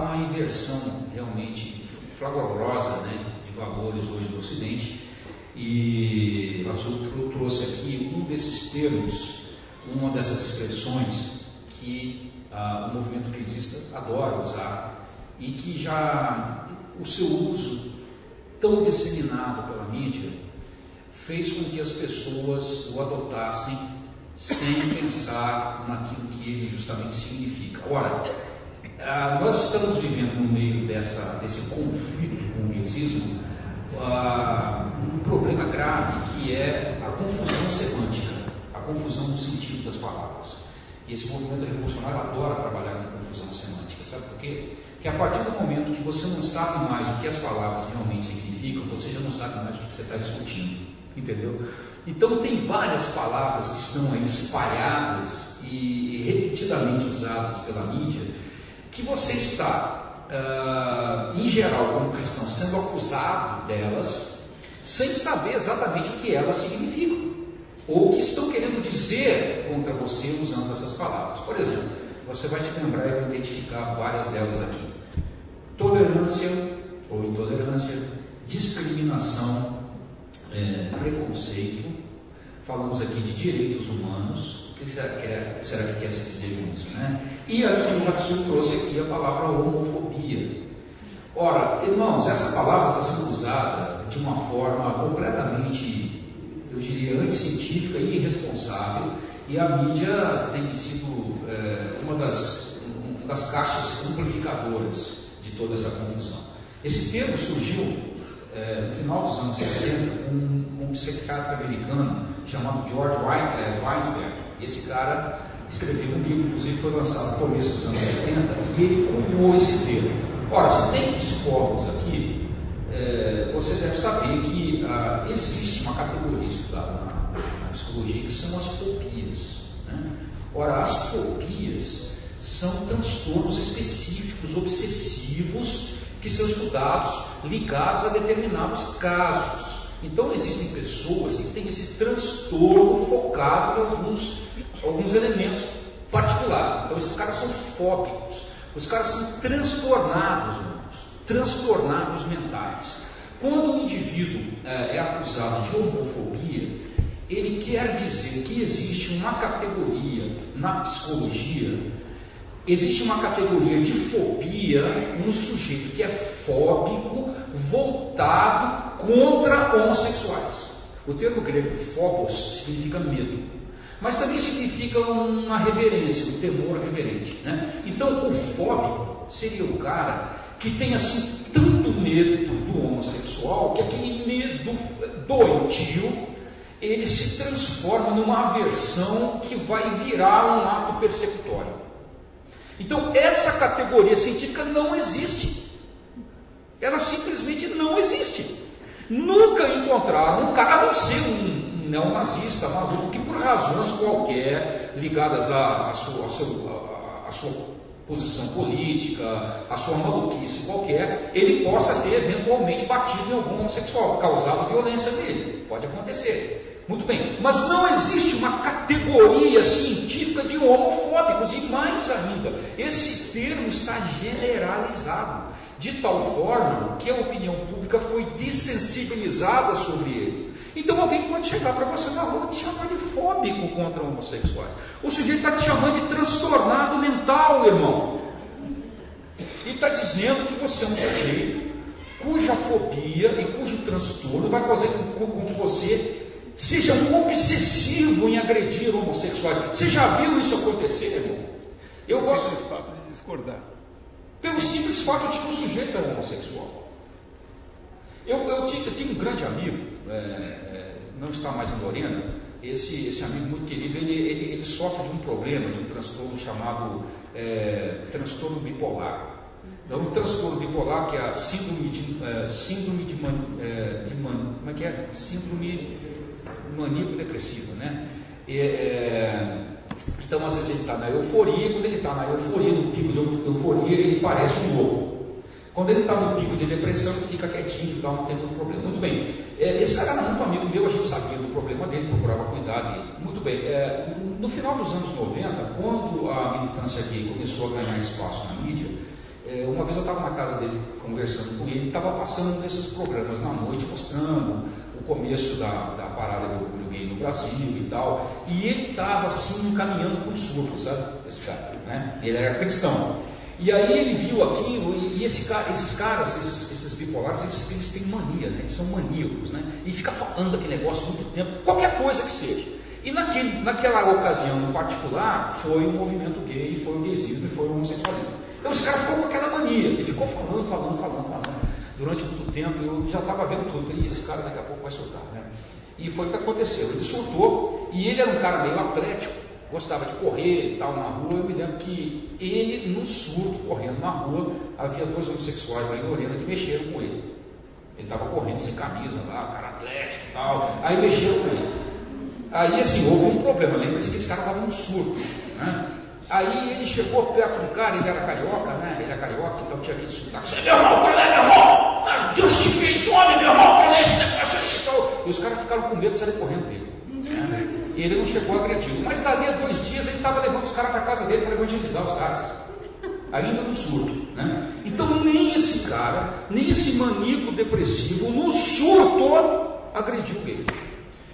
uma inversão realmente flagrosa, né, de valores hoje no Ocidente, e o Azul trouxe aqui um desses termos, uma dessas expressões que o movimento crisista adora usar e que já o seu uso tão disseminado pela mídia fez com que as pessoas o adotassem sem pensar naquilo que ele justamente significa. Ora, nós estamos vivendo no meio desse conflito com o gaysismo um problema grave, que é a confusão semântica, a confusão do sentido das palavras. E esse movimento revolucionário adora trabalhar com confusão semântica, sabe por quê? Porque a partir do momento que você não sabe mais o que as palavras realmente significam, você já não sabe mais o que você está discutindo, entendeu? Então tem várias palavras que estão aí espalhadas e repetidamente usadas pela mídia, que você está, em geral, como cristão, sendo acusado delas, sem saber exatamente o que elas significam, ou o que estão querendo dizer contra você usando essas palavras. Por exemplo, você vai se lembrar e vai identificar várias delas aqui: tolerância ou intolerância, discriminação, preconceito. Falamos aqui de direitos humanos. O que será que quer se dizer com isso, né? E aqui o Matsu trouxe aqui a palavra homofobia. Ora, irmãos, essa palavra está sendo usada de uma forma completamente, eu diria, anticientífica e irresponsável, e a mídia tem sido uma das caixas amplificadoras de toda essa confusão. Esse termo surgiu no final dos anos 60 com um psiquiatra americano chamado George Weisberg. Esse cara escreveu um livro, inclusive foi lançado no começo dos anos 70, e ele cunhou esse termo. Ora, se tem psicólogos aqui, você deve saber que existe uma categoria estudada na psicologia que são as fobias, né? Ora, as fobias são transtornos específicos, obsessivos, que são estudados, ligados a determinados casos. Então existem pessoas que têm esse transtorno focado em alguns elementos particulares. Então esses caras são fóbicos, os caras são transtornados mentais. Quando um indivíduo é acusado de homofobia, ele quer dizer que existe uma categoria na psicologia, existe uma categoria de fobia no sujeito que é fóbico, voltado contra homossexuais. O termo grego phobos significa medo, mas também significa uma reverência, um temor reverente, né? Então o fóbico seria o cara que tem assim tanto medo do homossexual que aquele medo doentio ele se transforma numa aversão que vai virar um ato persecutório. Então essa categoria científica não existe. Ela simplesmente não existe. Nunca encontraram um cara, a não ser um neonazista maluco, que por razões qualquer, ligadas à sua posição política, à sua maluquice qualquer, ele possa ter eventualmente batido em algum homossexual, causado violência nele. Pode acontecer. Muito bem, mas não existe uma categoria científica de homofóbicos, e mais ainda, esse termo está generalizado, de tal forma que a opinião pública foi dessensibilizada sobre ele. Então alguém pode chegar para você na rua e te chamar de fóbico contra homossexuais. O sujeito está te chamando de transtornado mental, irmão. E está dizendo que você é um sujeito cuja fobia e cujo transtorno vai fazer com que você seja um obsessivo em agredir homossexuais. Você já viu isso acontecer, irmão? Eu gosto desse fato de discordar. Pelo simples fato de que o sujeito é homossexual. Eu tinha um grande amigo, não está mais em Lorena. Esse amigo muito querido, ele sofre de um problema, de um transtorno chamado transtorno bipolar. É um transtorno bipolar que é a síndrome maníaco-depressiva, né? Então, às vezes ele está na euforia. Quando ele está na euforia, no pico de euforia, ele parece um louco. Quando ele está no pico de depressão, ele fica quietinho e tal, não tem nenhum problema. Muito bem, esse cara era muito amigo meu, a gente sabia do problema dele, procurava cuidar dele. Muito bem, no final dos anos 90, quando a militância gay começou a ganhar espaço na mídia, uma vez eu estava na casa dele conversando com ele estava passando nesses programas na noite, mostrando o começo da parada do orgulho gay no Brasil e tal, e ele estava assim caminhando com surdo, sabe, esse cara, né? Ele era cristão. E aí ele viu aquilo, e esses caras, esses bipolares, eles têm mania, né? Eles são maníacos, né? E fica falando daquele negócio muito tempo, qualquer coisa que seja. E naquela ocasião em particular, foi o movimento gay, foi o gaysismo e foi o homossexualismo. Então esse cara ficou com aquela mania, e ficou falando. Durante muito tempo, eu já estava vendo tudo, falei, esse cara daqui a pouco vai surtar, né? E foi o que aconteceu, ele surtou, e ele era um cara meio atlético, gostava de correr e tal na rua. Eu me lembro que ele, num surto, correndo na rua, havia 2 homossexuais lá em Lorena que mexeram com ele. Ele estava correndo sem camisa lá, cara atlético e tal, aí mexeram com ele. Aí assim, houve um problema, lembra-se que esse cara estava num surto, né? Aí ele chegou perto do cara, ele era carioca, né? Ele era carioca, então tinha aquele sotaque, meu irmão, qual é, meu irmão? Deus te fez homem, meu irmão, qual é esse negócio aí? Então, e os caras ficaram com medo de sair correndo dele. Né? E ele não chegou agredido. Mas dali a 2 dias ele estava levando os caras para casa dele para evangelizar os caras. Ainda no surto. Né? Então nem esse cara, nem esse maníaco depressivo, no surto, agrediu ele.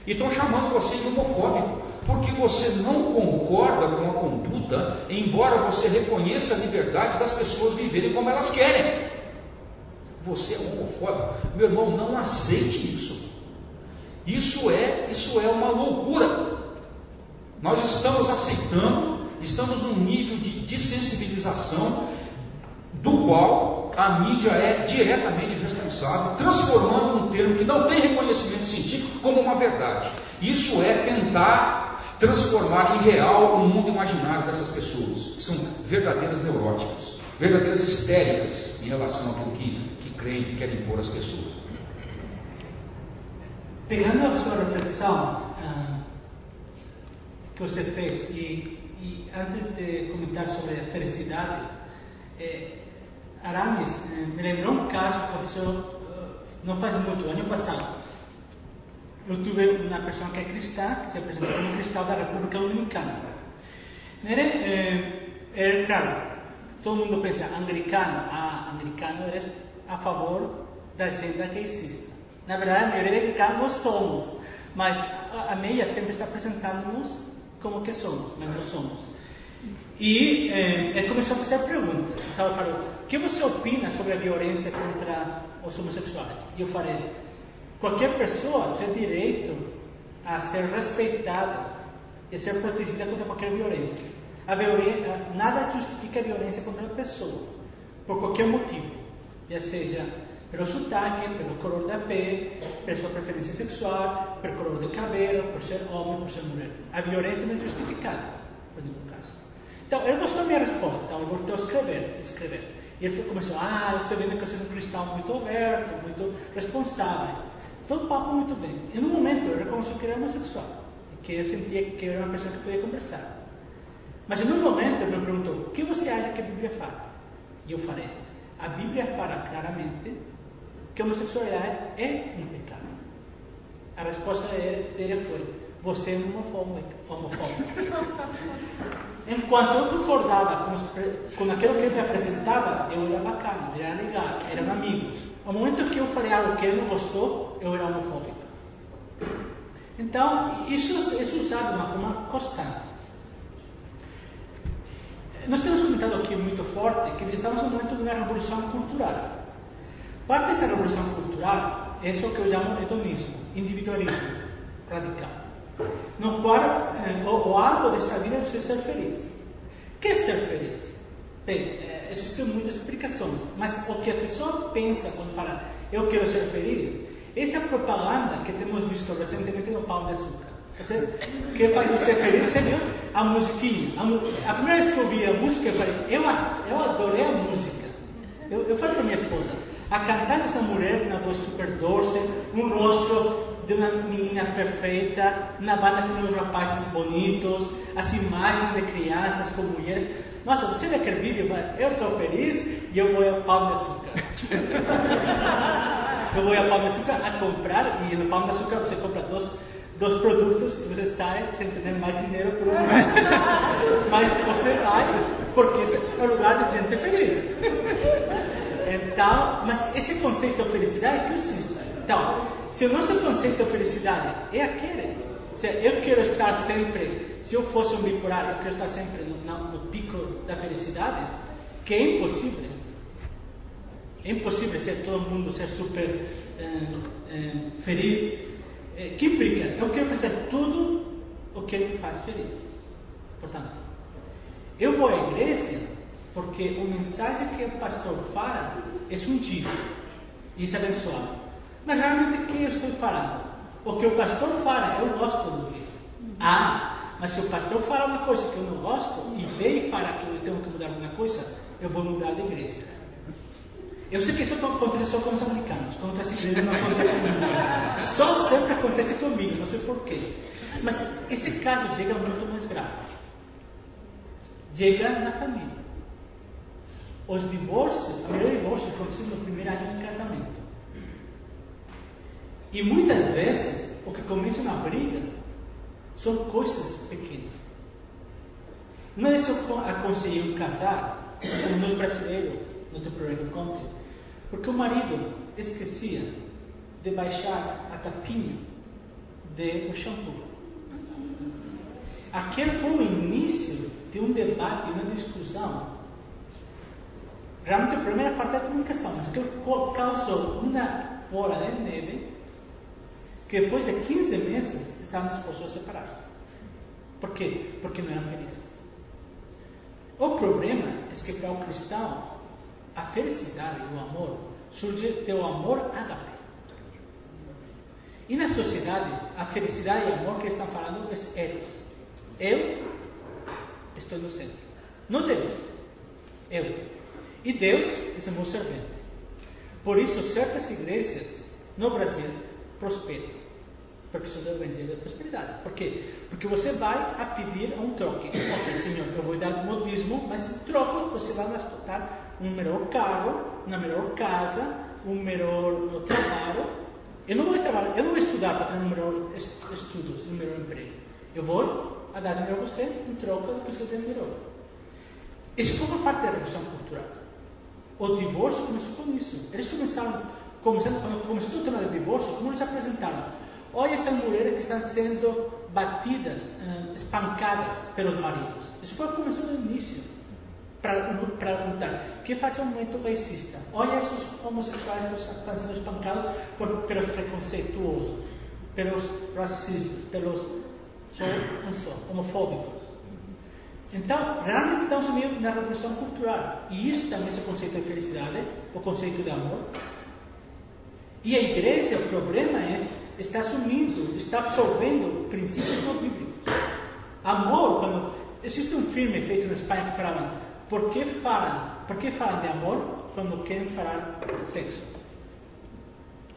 E estão chamando você de homofóbico, porque você não concorda com a conduta, embora você reconheça a liberdade das pessoas viverem como elas querem. Você é homofóbico. Meu irmão, não aceite isso. Isso é uma loucura. Nós estamos aceitando, estamos num nível de desensibilização do qual a mídia é diretamente responsável, transformando um termo que não tem reconhecimento científico como uma verdade. Isso é tentar transformar em real o mundo imaginário dessas pessoas, que são verdadeiras neuróticas, verdadeiras histéricas em relação àquilo que creem, que querem impor às pessoas. Pegando a sua reflexão que você fez, e antes de comentar sobre a felicidade, Aramis me lembrou um caso que aconteceu não faz muito, ano passado. Eu tive uma pessoa que é cristã, que se apresentou como cristão da República Dominicana. Claro, todo mundo pensa, anglicano é a favor da agenda gaysista. Na verdade, a maioria de anglicanos nós somos, mas a meia sempre está apresentando-nos como que somos, mas não somos. E ele começou a fazer perguntas. Então ele falou, o que você opina sobre a violência contra os homossexuais? E eu falei, qualquer pessoa tem direito a ser respeitada e ser protegida contra qualquer violência. Nada justifica a violência contra a pessoa, por qualquer motivo, já seja pelo sotaque, pelo color da pele, pela sua preferência sexual, pelo color do cabelo, por ser homem, por ser mulher. A violência não é justificada, por nenhum caso. Então, ele gostou da minha resposta, então ele voltou a escrever. E ele começou, eu estou vendo que você é um cristão muito aberto, muito responsável. Todo papo muito bem. E no momento, eu reconheci que ele era homossexual, e que eu sentia que eu era uma pessoa que podia conversar. Mas em um momento, ele me perguntou, o que você acha que a Bíblia fala? E eu falei, a Bíblia fala claramente que a homossexualidade é um pecado. A resposta dele foi, você é homofóbico. Enquanto eu concordava com aquilo que ele me apresentava, eu era bacana, eu era legal, era um amigo. No momento que eu falei algo que ele não gostou, eu era homofóbico. Então, isso é usado de uma forma constante. Nós temos comentado aqui muito forte que estamos no momento de uma revolução cultural. Parte dessa revolução cultural é isso que eu chamo de hedonismo, individualismo radical, no qual o alvo desta vida é você ser feliz. O que é ser feliz? Bem, existem muitas explicações, mas o que a pessoa pensa quando fala eu quero ser feliz, essa é a propaganda que temos visto recentemente no Pão de Açúcar. Que faz você feliz? Você viu a musiquinha? A primeira vez que eu vi a música, eu falei, eu adorei a música. Eu falei para minha esposa, a cantar essa mulher com uma voz super doce, um rosto de uma menina perfeita, uma banda com uns rapazes bonitos, as imagens de crianças com mulheres. Nossa, você vê aquele vídeo e fala, eu sou feliz e eu vou ao Pão de Açúcar. Eu vou ao Pão de Açúcar a comprar, e no Pão de Açúcar você compra dois produtos e você sai sem ter mais dinheiro por um mês. Mas você vai porque esse é o lugar de gente feliz. Então, mas esse conceito de felicidade que existe. Então, se o nosso conceito de felicidade é aquele, se eu quero estar sempre, se eu fosse um bipolar, eu quero estar sempre no pico da felicidade, que é impossível. É impossível ser todo mundo ser super feliz. Que implica? Eu quero fazer tudo o que me faz feliz. Portanto, eu vou à igreja porque a mensagem que o pastor fala é ungido e é abençoado. Mas realmente o que eu estou falando? O que o pastor fala, eu gosto de ouvir. Mas se o pastor fala uma coisa que eu não gosto e vem e fala que eu tenho que mudar alguma coisa, eu vou mudar de igreja. Eu sei que isso acontece só com os americanos. Com outras igrejas não acontece comigo. Só sempre acontece comigo, não sei porquê. Mas esse caso chega muito mais grave. Chega na família. Os divórcios, a maioria dos divórcios acontecem no primeiro ano de casamento. E muitas vezes, o que começa uma briga são coisas pequenas. Não é só aconselhar um casar, como nós brasileiros, no teu programa Conte, porque o marido esquecia de baixar a tapinha do shampoo. Aquele foi o início de um debate, uma discussão. Realmente o problema era a falta de comunicação, mas que causou uma bola de neve que depois de 15 meses estavam dispostos a separar-se. Por quê? Porque não eram felizes. O problema é que para o cristão a felicidade e o amor surge do amor ágape. E na sociedade, a felicidade e o amor que eles estão falando é eros. Eu estou no centro. Não Deus. Eu. E Deus é o meu servente. Por isso, certas igrejas no Brasil prosperam. Porque isso é o evangelho da prosperidade. Por quê? Porque você vai a pedir um troque. Ok, Senhor, eu vou dar modismo, mas em troco você vai dar um melhor carro, uma melhor casa, um melhor trabalho. Eu não vou trabalhar, eu não vou estudar para ter um melhor estudos, um melhor emprego. Eu vou dar dinheiro a você em troca do que você tem melhor. Isso foi uma parte da revolução cultural. O divórcio começou com isso. Eles quando começou o tema do divórcio, como eles apresentaram? Olha essas mulheres que estão sendo batidas, espancadas pelos maridos. Isso foi começou no início. Para lutar. O que faz um movimento racista? Olha esses homossexuais que estão sendo espancados pelos preconceituosos, pelos racistas, pelos homofóbicos. Então, realmente estamos meio na revolução cultural. E isso também é o conceito de felicidade, o conceito de amor. E a igreja, o problema está assumindo, está absorvendo princípios não bíblicos. Amor, quando existe um filme feito na Espanha que falava, por que falam de amor quando querem falar de sexo?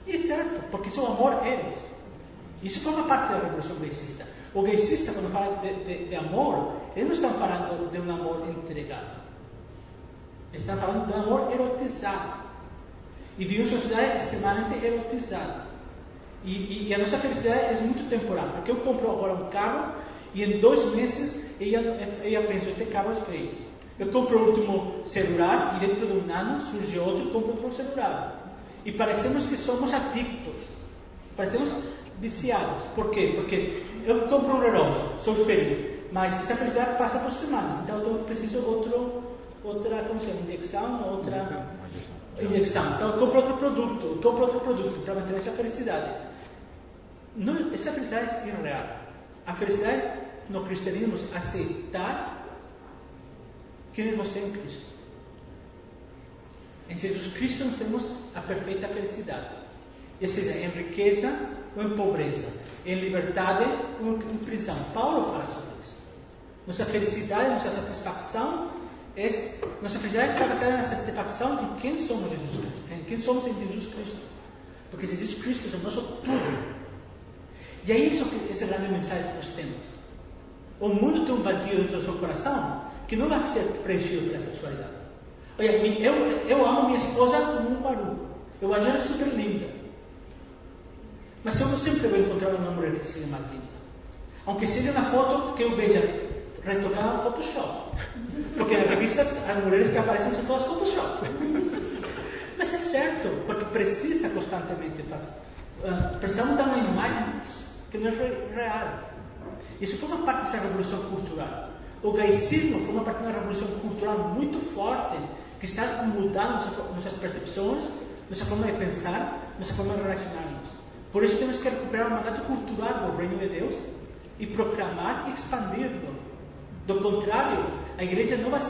E é certo, porque isso é o amor eros. Isso foi uma parte da revolução gaysista. O gaysista, quando fala de amor, eles não estão falando de um amor entregado. Eles estão falando de um amor erotizado. E vivemos uma sociedade extremamente erotizada. E a nossa felicidade é muito temporal. Porque eu compro agora um carro e em 2 meses eu penso, este carro é feio. Eu compro o último celular e dentro de um ano surge outro e compro outro celular. E parecemos que somos adictos. Parecemos viciados. Por quê? Porque eu compro um relógio, sou feliz. Mas essa felicidade passa por semanas. Então eu preciso outra como se chama? Injeção. Então eu compro outro produto para manter essa felicidade. Não, essa felicidade é irreal. A felicidade no cristianismo é aceitar quem é você em Cristo. Em Jesus Cristo nós temos a perfeita felicidade. Ou seja, em riqueza ou em pobreza, em liberdade ou em prisão. Paulo fala sobre isso. Nossa felicidade, nossa satisfação, nossa felicidade está baseada na satisfação de quem somos Jesus Cristo. Em quem somos em Jesus Cristo. Porque Jesus Cristo é o nosso tudo. E é isso que essa grande mensagem que nós temos. O mundo tem um vazio dentro do seu coração que não vai ser preenchido pela sexualidade. Olha, eu amo minha esposa como um maluco. Eu acho ela super linda. Mas eu não sempre vou encontrar uma mulher que seja mais linda. Aunque seja uma foto que eu veja retocada no Photoshop. Porque nas revistas as mulheres que aparecem são todas Photoshop. Mas é certo, porque precisa constantemente fazer. Precisamos dar uma imagem que não é real. Isso foi uma parte dessa revolução cultural. O gaicismo forma parte de uma revolução cultural muito forte que está mudando nossas percepções, nossa forma de pensar, nossa forma de relacionar-nos. Por isso temos que recuperar o mandato cultural do Reino de Deus e proclamar e expandir-lo. Do contrário, a igreja não vai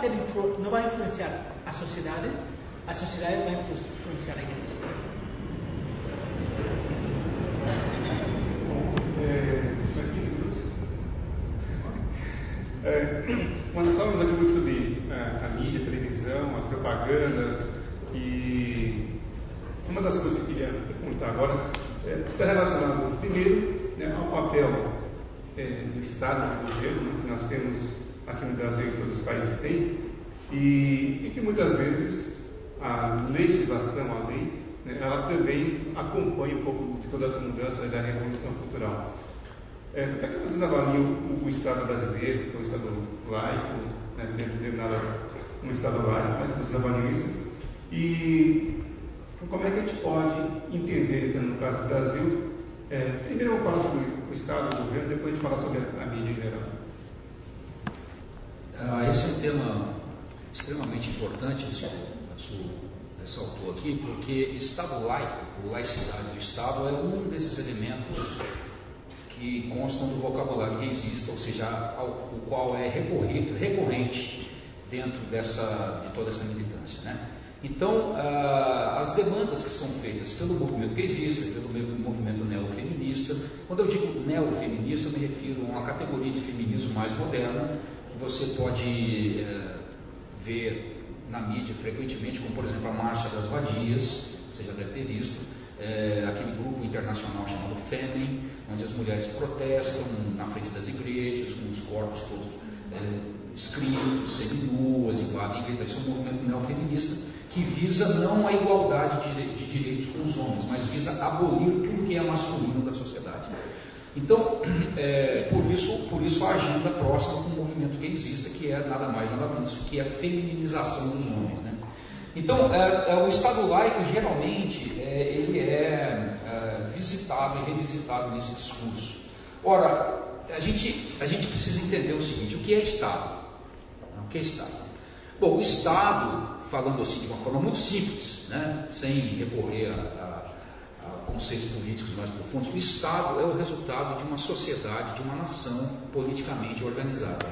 influenciar a sociedade vai influenciar a igreja. Mais 15 minutos. Nós falamos aqui muito sobre a mídia, a televisão, as propagandas, e uma das coisas que eu queria perguntar agora está relacionado, primeiro, ao papel do Estado, do governo, que nós temos aqui no Brasil e todos os países têm, e que muitas vezes a legislação, a lei, ela também acompanha um pouco de toda essa mudança da revolução cultural. Como é que vocês avaliam o Estado brasileiro, que é um Estado laico, não nada um Estado laico, mas vocês avaliam isso? E como é que a gente pode entender, no caso do Brasil, primeiro eu vou falar sobre o Estado, o governo, depois a gente fala sobre a mídia em geral. Esse é um tema extremamente importante, isso ressaltou aqui, porque Estado laico, laicidade do Estado, é um desses elementos que constam do vocabulário que existe, ou seja, o qual é recorrente dentro de toda essa militância, né? Então, as demandas que são feitas pelo movimento que existe, pelo movimento neofeminista, quando eu digo neofeminista, eu me refiro a uma categoria de feminismo mais moderna, que você pode ver na mídia frequentemente, como por exemplo a Marcha das Vadias, você já deve ter visto, aquele grupo internacional chamado Fêmea, onde as mulheres protestam na frente das igrejas, com os corpos todos escritos, seminuas, igual, isso é um movimento neofeminista que visa não a igualdade de direitos com os homens, mas visa abolir tudo que é masculino da sociedade. Então, por isso a agenda próxima com o movimento gaysista, que é nada mais nada menos que a femininização dos homens, né? Então, o Estado laico, geralmente, ele é visitado e revisitado nesse discurso. Ora, a gente precisa entender o seguinte: o que é Estado? O que é Estado? Bom, o Estado, falando assim de uma forma muito simples, né, sem recorrer a conceitos políticos mais profundos, o Estado é o resultado de uma sociedade, de uma nação politicamente organizada.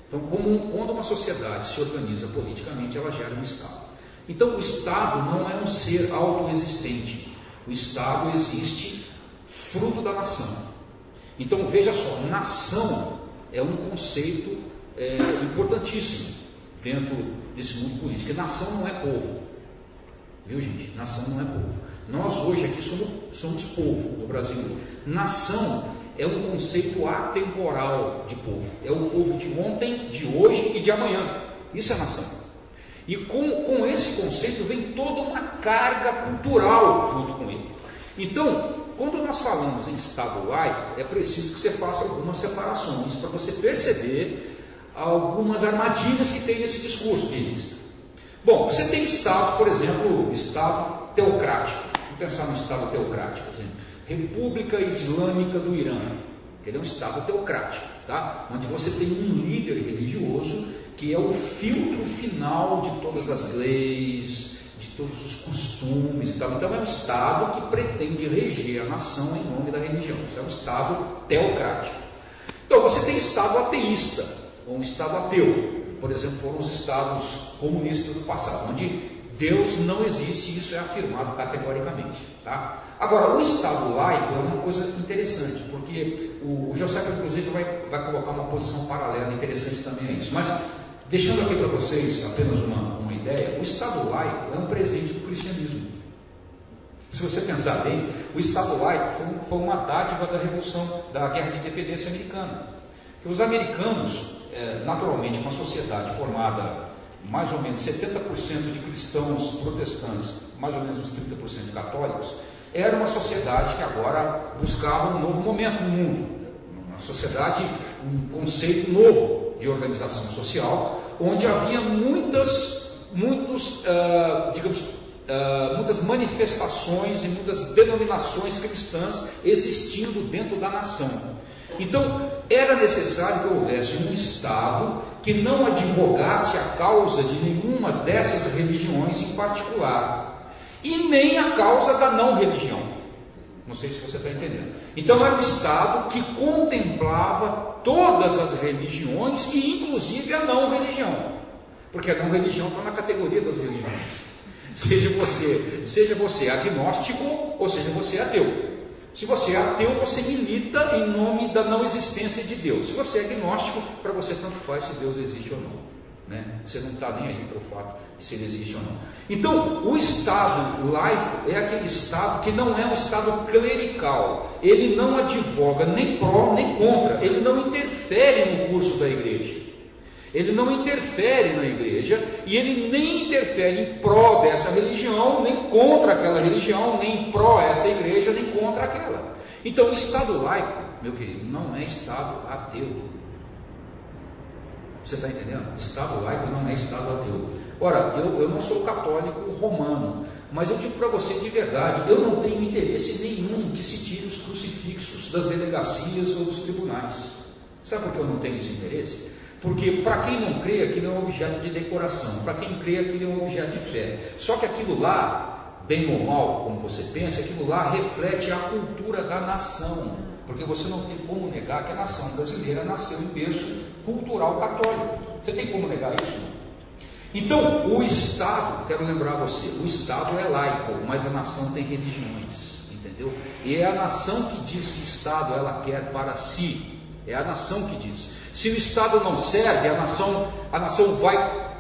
Então, quando uma sociedade se organiza politicamente, ela gera um Estado. Então, o Estado não é um ser autoexistente. O Estado existe fruto da nação. Então, veja só, nação é um conceito importantíssimo dentro desse mundo político. Porque nação não é povo. Viu, gente? Nação não é povo. Nós hoje aqui somos povo do Brasil. Nação é um conceito atemporal de povo. É o povo de ontem, de hoje e de amanhã. Isso é nação. E com esse conceito vem toda uma carga cultural junto com ele. Então, quando nós falamos em Estado laico, é preciso que você faça algumas separações para você perceber algumas armadilhas que tem nesse discurso que existe. Bom, você tem estados, por exemplo, Estado teocrático. Vamos pensar no Estado teocrático, por exemplo. República Islâmica do Irã. Ele é um Estado teocrático, tá? Onde você tem um líder religioso que é o filtro final de todas as leis, de todos os costumes e tal. Então é um Estado que pretende reger a nação em nome da religião. Isso é um Estado teocrático. Então você tem Estado ateísta, ou um Estado ateu. Por exemplo, foram os Estados comunistas do passado, onde Deus não existe, e isso é afirmado categoricamente. Tá? Agora, o Estado laico é uma coisa interessante, porque o José, inclusive, vai colocar uma posição paralela interessante também a isso. Mas, deixando aqui para vocês apenas uma ideia, o Estado laico é um presente do cristianismo. Se você pensar bem, o Estado laico foi uma dádiva da Revolução, da Guerra de Independência americana. Que os americanos, naturalmente, uma sociedade formada mais ou menos 70% de cristãos protestantes, mais ou menos uns 30% de católicos, era uma sociedade que agora buscava um novo momento no mundo, uma sociedade, um conceito novo de organização social, onde havia muitas manifestações e muitas denominações cristãs existindo dentro da nação. Então, era necessário que houvesse um Estado que não advogasse a causa de nenhuma dessas religiões em particular, e nem a causa da não religião. Não sei se você está entendendo. Então, era um Estado que contemplava todas as religiões e inclusive a não religião, porque a não religião está na categoria das religiões. Seja você agnóstico ou seja você ateu. Se você é ateu, você milita em nome da não existência de Deus. Se você é agnóstico, para você tanto faz se Deus existe ou não, né? Você não está nem aí para o fato de se ele existe ou não. Então, o Estado laico é aquele Estado que não é um Estado clerical. Ele não advoga nem pró nem contra. Ele não interfere no curso da igreja. Ele não interfere na igreja e ele nem interfere em pró dessa religião, nem contra aquela religião, nem em pró essa igreja, nem contra aquela. Então, o Estado laico, meu querido, não é Estado ateu. Você está entendendo? Estado laico não é Estado ateu. Ora, eu não sou católico romano, mas eu digo para você de verdade, eu não tenho interesse nenhum que se tire os crucifixos das delegacias ou dos tribunais. Sabe por que eu não tenho esse interesse? Porque para quem não crê, aquilo é um objeto de decoração. Para quem crê, aquilo é um objeto de fé. Só que aquilo lá, bem ou mal, como você pensa, aquilo lá reflete a cultura da nação. Porque você não tem como negar que a nação brasileira nasceu em berço cultural católico. Você tem como negar isso? Então, o Estado, quero lembrar você, o Estado é laico, mas a nação tem religiões, entendeu? E é a nação que diz que Estado ela quer para si. É a nação que diz. Se o Estado não serve, a nação vai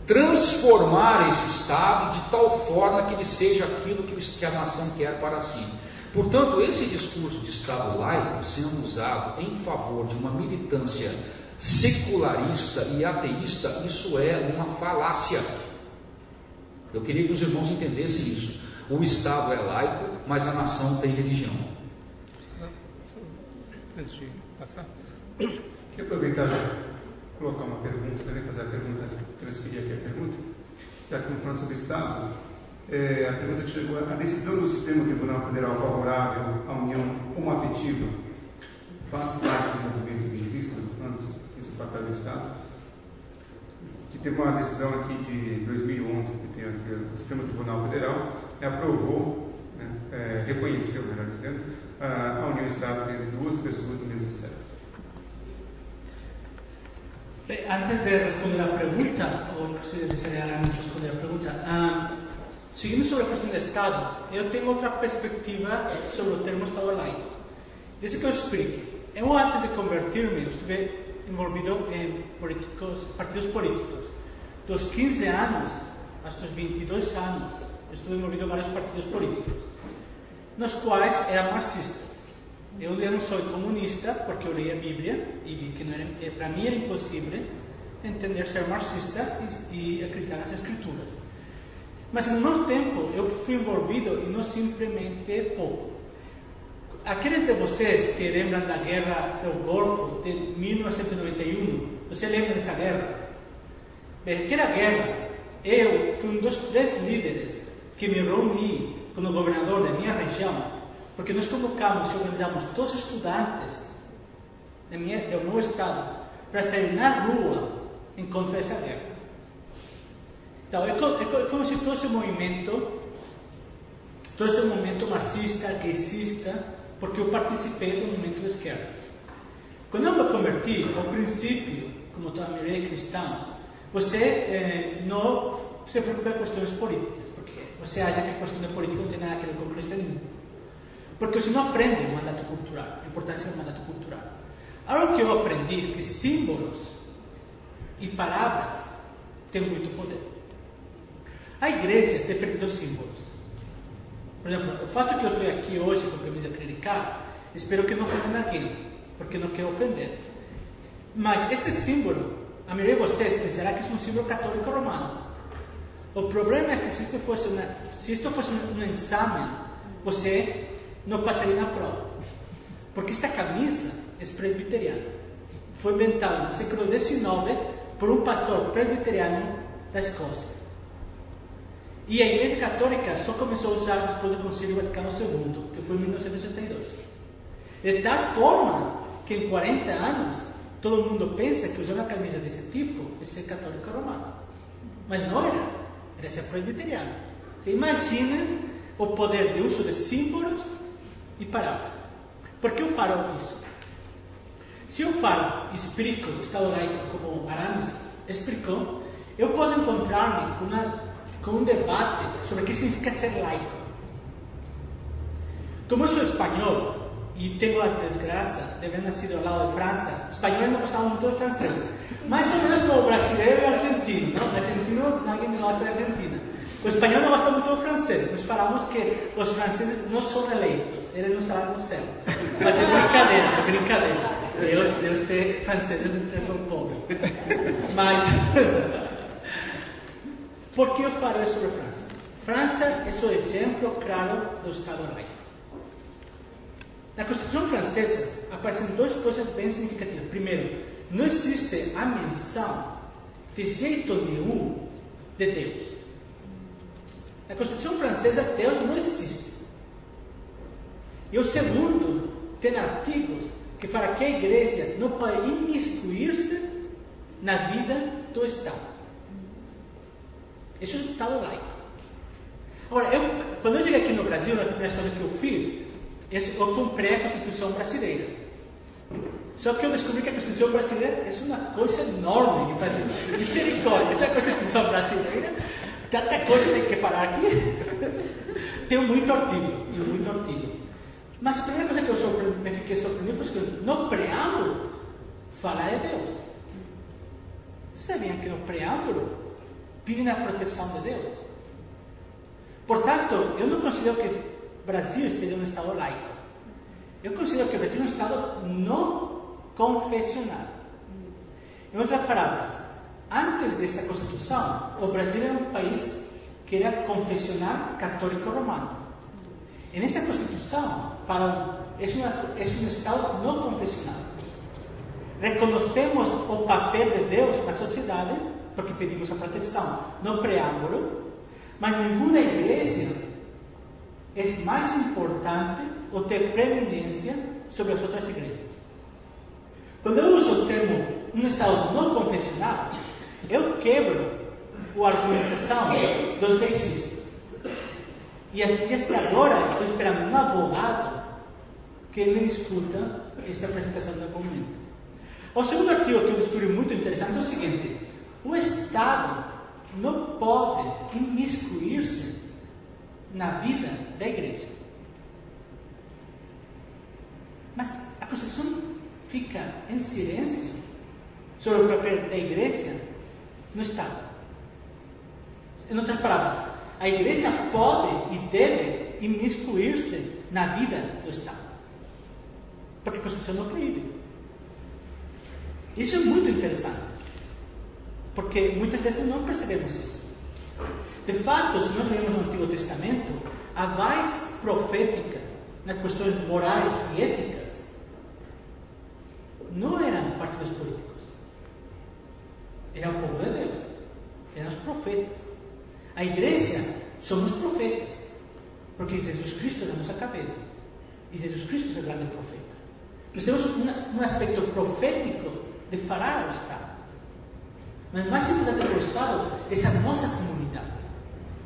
transformar esse Estado de tal forma que ele seja aquilo que a nação quer para si. Portanto, esse discurso de Estado laico sendo usado em favor de uma militância secularista e ateísta, isso é uma falácia. Eu queria que os irmãos entendessem isso. O Estado é laico, mas a nação tem religião. Antes de passar, queria aproveitar já colocar uma pergunta, também fazer a pergunta, transferir aqui a pergunta, já que estamos falando sobre Estado. A pergunta que chegou: a decisão do Supremo Tribunal Federal favorável à união homoafetiva faz parte do movimento gaysista, esse papel do Estado? Que teve uma decisão aqui de 2011, que tem aqui o Supremo Tribunal Federal, aprovou, reconheceu, melhor dizendo, a união Estado entre duas pessoas do mesmo sexo. Antes de responder a pergunta, ou se desejaria responder a pergunta, seguindo sobre a questão do Estado, eu tenho outra perspectiva sobre o termo Estado laico. Desde que eu explique, eu antes de convertir-me, estive envolvido em partidos políticos. Dos 15 anos aos 22 anos, estive envolvido em vários partidos políticos, nos quais eram marxistas. Eu não sou comunista porque eu leio a Bíblia e vi que para mim era impossível entender ser marxista e acreditar nas Escrituras. Mas no meu tempo eu fui envolvido e não simplesmente pouco. Aqueles de vocês que lembram da Guerra do Golfo de 1991, você lembra dessa guerra? Bem, aquela guerra, eu fui um dos 3 líderes que me reuni com o governador da minha região, porque nós convocamos e organizamos todos os estudantes do meu estado para sair na rua em contra dessa guerra. Então, eu conheci todo esse movimento marxista, gaysista, porque eu participei do movimento de esquerdas. Quando eu me converti, ao princípio, como toda a maioria de cristãos, você não se preocupa com questões políticas, porque você acha que a questão de política não tem nada a ver com o cristianismo. Porque você não aprende o mandato cultural, a importância do mandato cultural. Algo que eu aprendi é que símbolos e palavras têm muito poder. A igreja tem perdido símbolos. Por exemplo, o fato que eu estou aqui hoje com camisa clerical, espero que não ofenda ninguém, porque não quero ofender. Mas este símbolo, a maioria de vocês pensará que é um símbolo católico romano. O problema é que se isto fosse um exame, você não passaria na prova. Porque esta camisa é presbiteriana. Foi inventada no século XIX por um pastor presbiteriano da Escócia. E a Igreja Católica só começou a usar depois do Concílio Vaticano II, que foi em 1962. De tal forma que em 40 anos todo mundo pensa que usar uma camisa desse tipo é ser católico romano. Mas não era ser presbiteriano. Você imagina o poder de uso de símbolos e palavras. Por que eu falo isso? Se eu falo e explico o Estado laico como Aramis explicou, eu posso encontrar-me com um debate sobre o que significa ser laico. Como eu sou espanhol e tenho a desgraça de haver nascido ao lado de França, os espanhóis não gostavam muito de francês. Mais ou menos como o brasileiro e o argentino. Não? O argentino, ninguém gosta da Argentina. O espanhol não gosta muito do francês. Nós falamos que os franceses não são eleitos, eles não estão no céu. Mas é brincadeira. Deus tem franceses entre o povo. Mas, por que eu falei sobre a França? França é o exemplo claro do Estado laico. Na Constituição Francesa aparecem duas coisas bem significativas. Primeiro, não existe a menção de jeito nenhum de Deus. Na Constituição Francesa, Deus não existe. E o segundo, tem artigos que falam que a Igreja não pode imiscuir-se na vida do Estado. Isso é o Estado laico. Agora, quando eu cheguei aqui no Brasil, uma das primeiras coisas que eu fiz, eu comprei a Constituição brasileira. Só que eu descobri que a Constituição brasileira é uma coisa enorme. Misericórdia, essa Constituição brasileira, tanta coisa tem que falar aqui. Tem muito artigo. Mas a primeira coisa que eu me fiquei surpreendido foi que no preâmbulo fala de Deus. Sabiam que no preâmbulo pedem a proteção de Deus? Portanto, eu não considero que o Brasil seja um Estado laico. Eu considero que o Brasil é um Estado não confessional. Em outras palavras, antes desta Constituição, o Brasil era um país que era confessional católico romano. E nesta Constituição, é um Estado não confessional. Reconhecemos o papel de Deus na sociedade, porque pedimos a proteção no preâmbulo, mas nenhuma igreja é mais importante ou ter preeminência sobre as outras igrejas. Quando eu uso o termo um Estado não confessional, eu quebro a argumentação dos gaysistas. E até agora estou esperando um advogado que me discuta esta apresentação do documento. O segundo artigo que eu descobri muito interessante é o seguinte: o Estado não pode imiscuir-se na vida da igreja. Mas a Constituição fica em silêncio sobre o papel da igreja no Estado. Em outras palavras, a igreja pode e deve imiscuir-se na vida do Estado, porque a Constituição não proíbe. Isso é muito interessante, porque muitas vezes não percebemos isso. De fato, se nós lemos o Antigo Testamento, a voz profética nas questões morais e éticas não eram partidos políticos, era o povo de Deus, eram os profetas. A igreja somos profetas, porque Jesus Cristo é a nossa cabeça, e Jesus Cristo é o grande profeta. Nós temos um aspecto profético de falar ao Estado, mas mais importante que o Estado é a nossa comunidade,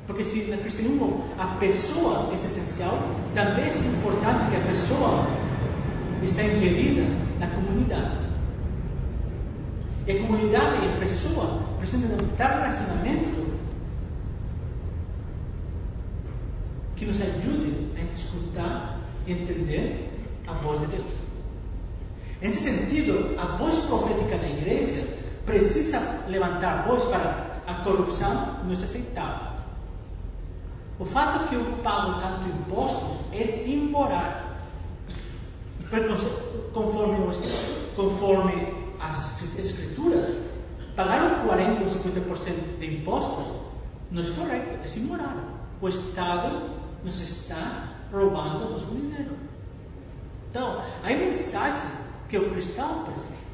porque se no cristianismo a pessoa é essencial, também é importante que a pessoa esteja ingerida na comunidade. E a comunidade e a pessoa precisam de um tal relacionamento que nos ajude a escutar e entender a voz de Deus. Nesse sentido, a voz profética da igreja precisa levantar a voz para a corrupção não é aceitável. O fato que eu pago tanto impostos é imoral. Conforme as escrituras, pagar 40 ou 50% de impostos não é correto, é imoral. O Estado nos está roubando nosso dinheiro. Então, há mensagem que o cristão precisa.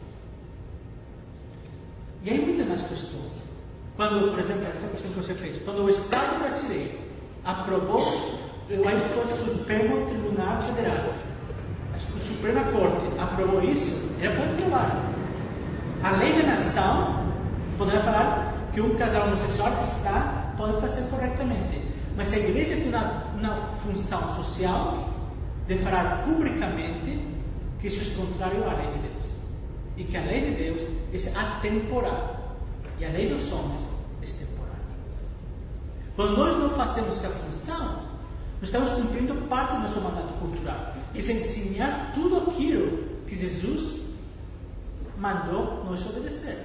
E há muitas mais questões. Quando, por exemplo, essa questão que você fez, quando o Estado brasileiro aprovou, o Supremo Tribunal Federal, a Suprema Corte aprovou aprovou isso, ele pode provar. A lei da nação poderá falar que um casal homossexual cristão pode fazer corretamente. Mas a igreja tem uma função social de falar publicamente que isso é contrário à lei de Deus. E que a lei de Deus é atemporal. E a lei dos homens é temporal. Quando nós não fazemos essa função, nós estamos cumprindo parte do nosso mandato cultural, que é ensinar tudo aquilo que Jesus mandou nós obedecer.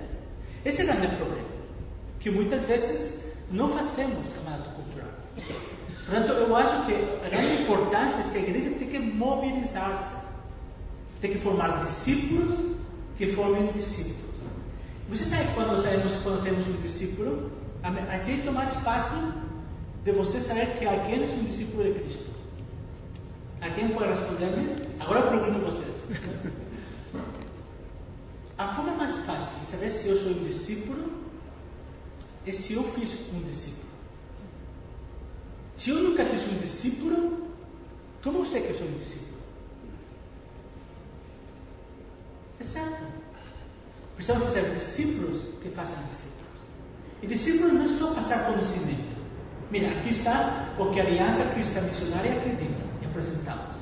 Esse é o grande problema, que muitas vezes não fazemos o mandato cultural. Portanto, eu acho que a grande importância é que a igreja tem que mobilizar-se, tem que formar discípulos que formem discípulos. Você sabe quando temos um discípulo, a jeito mais fácil de você saber que alguém é um discípulo de Cristo. Alguém pode responder-me? Agora eu pergunto a vocês. A forma mais fácil de saber se eu sou um discípulo é se eu fiz um discípulo. Se eu nunca fiz um discípulo, como eu sei que eu sou um discípulo? É certo. Precisamos fazer discípulos que façam discípulos. E discípulos não é só passar conhecimento. Mira, aqui está o que a Aliança Cristã Missionária acredita e apresentamos.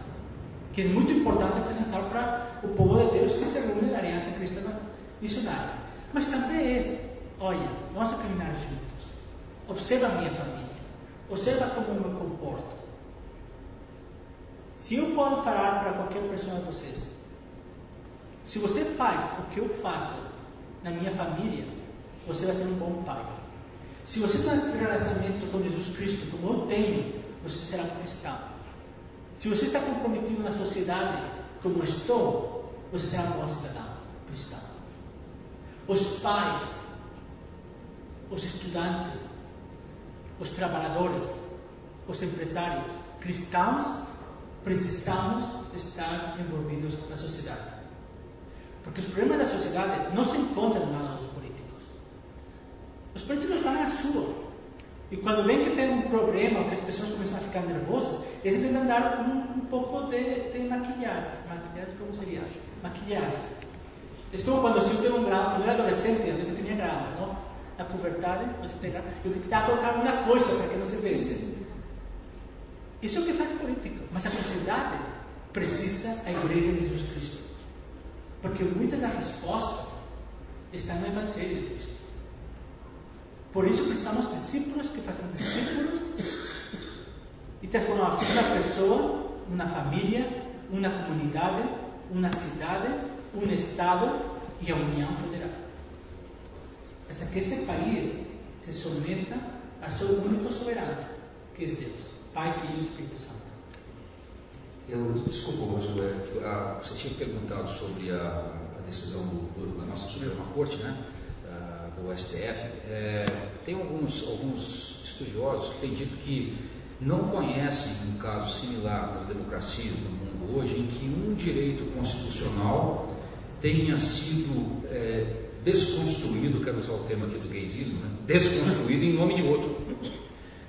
Que é muito importante apresentar para o povo de Deus que se reúne na Aliança Cristã Missionária. Mas também é, olha, vamos caminhar juntos. Observa a minha família. Observa como eu me comporto. Se eu posso falar para qualquer pessoa de vocês, se você faz o que eu faço na minha família, você vai ser um bom pai. Se você tem um relacionamento com Jesus Cristo, como eu tenho, você será um cristão. Se você está comprometido na sociedade, como eu estou, você será um bom cidadão cristão. Os pais, os estudantes, os trabalhadores, os empresários cristãos, precisamos estar envolvidos na sociedade. Porque os problemas da sociedade não se encontram nada dos políticos. Os políticos vão à sua. E quando vem que tem um problema, que as pessoas começam a ficar nervosas, eles tentam dar um pouco de maquilhagem. Maquilhagem, como seria? Maquilhagem. Estou quando eu tenho um grau, quando eu era adolescente, às vezes eu tinha grau, não? Na puberdade, você tem grau. Eu tentava colocar uma coisa para que não se vesse. Isso é o que faz político. Mas a sociedade precisa da Igreja de Jesus Cristo. Porque muitas das respostas estão no Evangelho de Cristo. Por isso precisamos de discípulos que façam discípulos e transformamos uma pessoa, uma família, uma comunidade, uma cidade, um estado e a União Federal. Hasta que este país se someta a seu único soberano, que é Deus, Pai, Filho e Espírito Santo. Desculpa, Josué, você tinha perguntado sobre a decisão da nossa Suprema Corte, né? Do STF. Tem alguns estudiosos que têm dito que não conhecem um caso similar nas democracias do mundo hoje, em que um direito constitucional tenha sido desconstruído, quero usar o termo aqui do gaysismo, né? Desconstruído em nome de outro.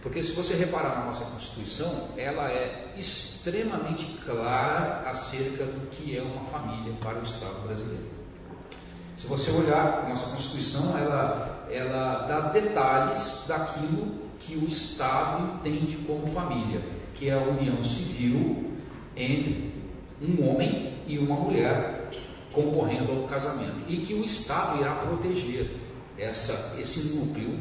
Porque se você reparar na nossa Constituição, ela é extremamente clara acerca do que é uma família para o Estado brasileiro. Se você olhar a nossa Constituição, ela dá detalhes daquilo que o Estado entende como família, que é a união civil entre um homem e uma mulher concorrendo ao casamento, e que o Estado irá proteger esse núcleo,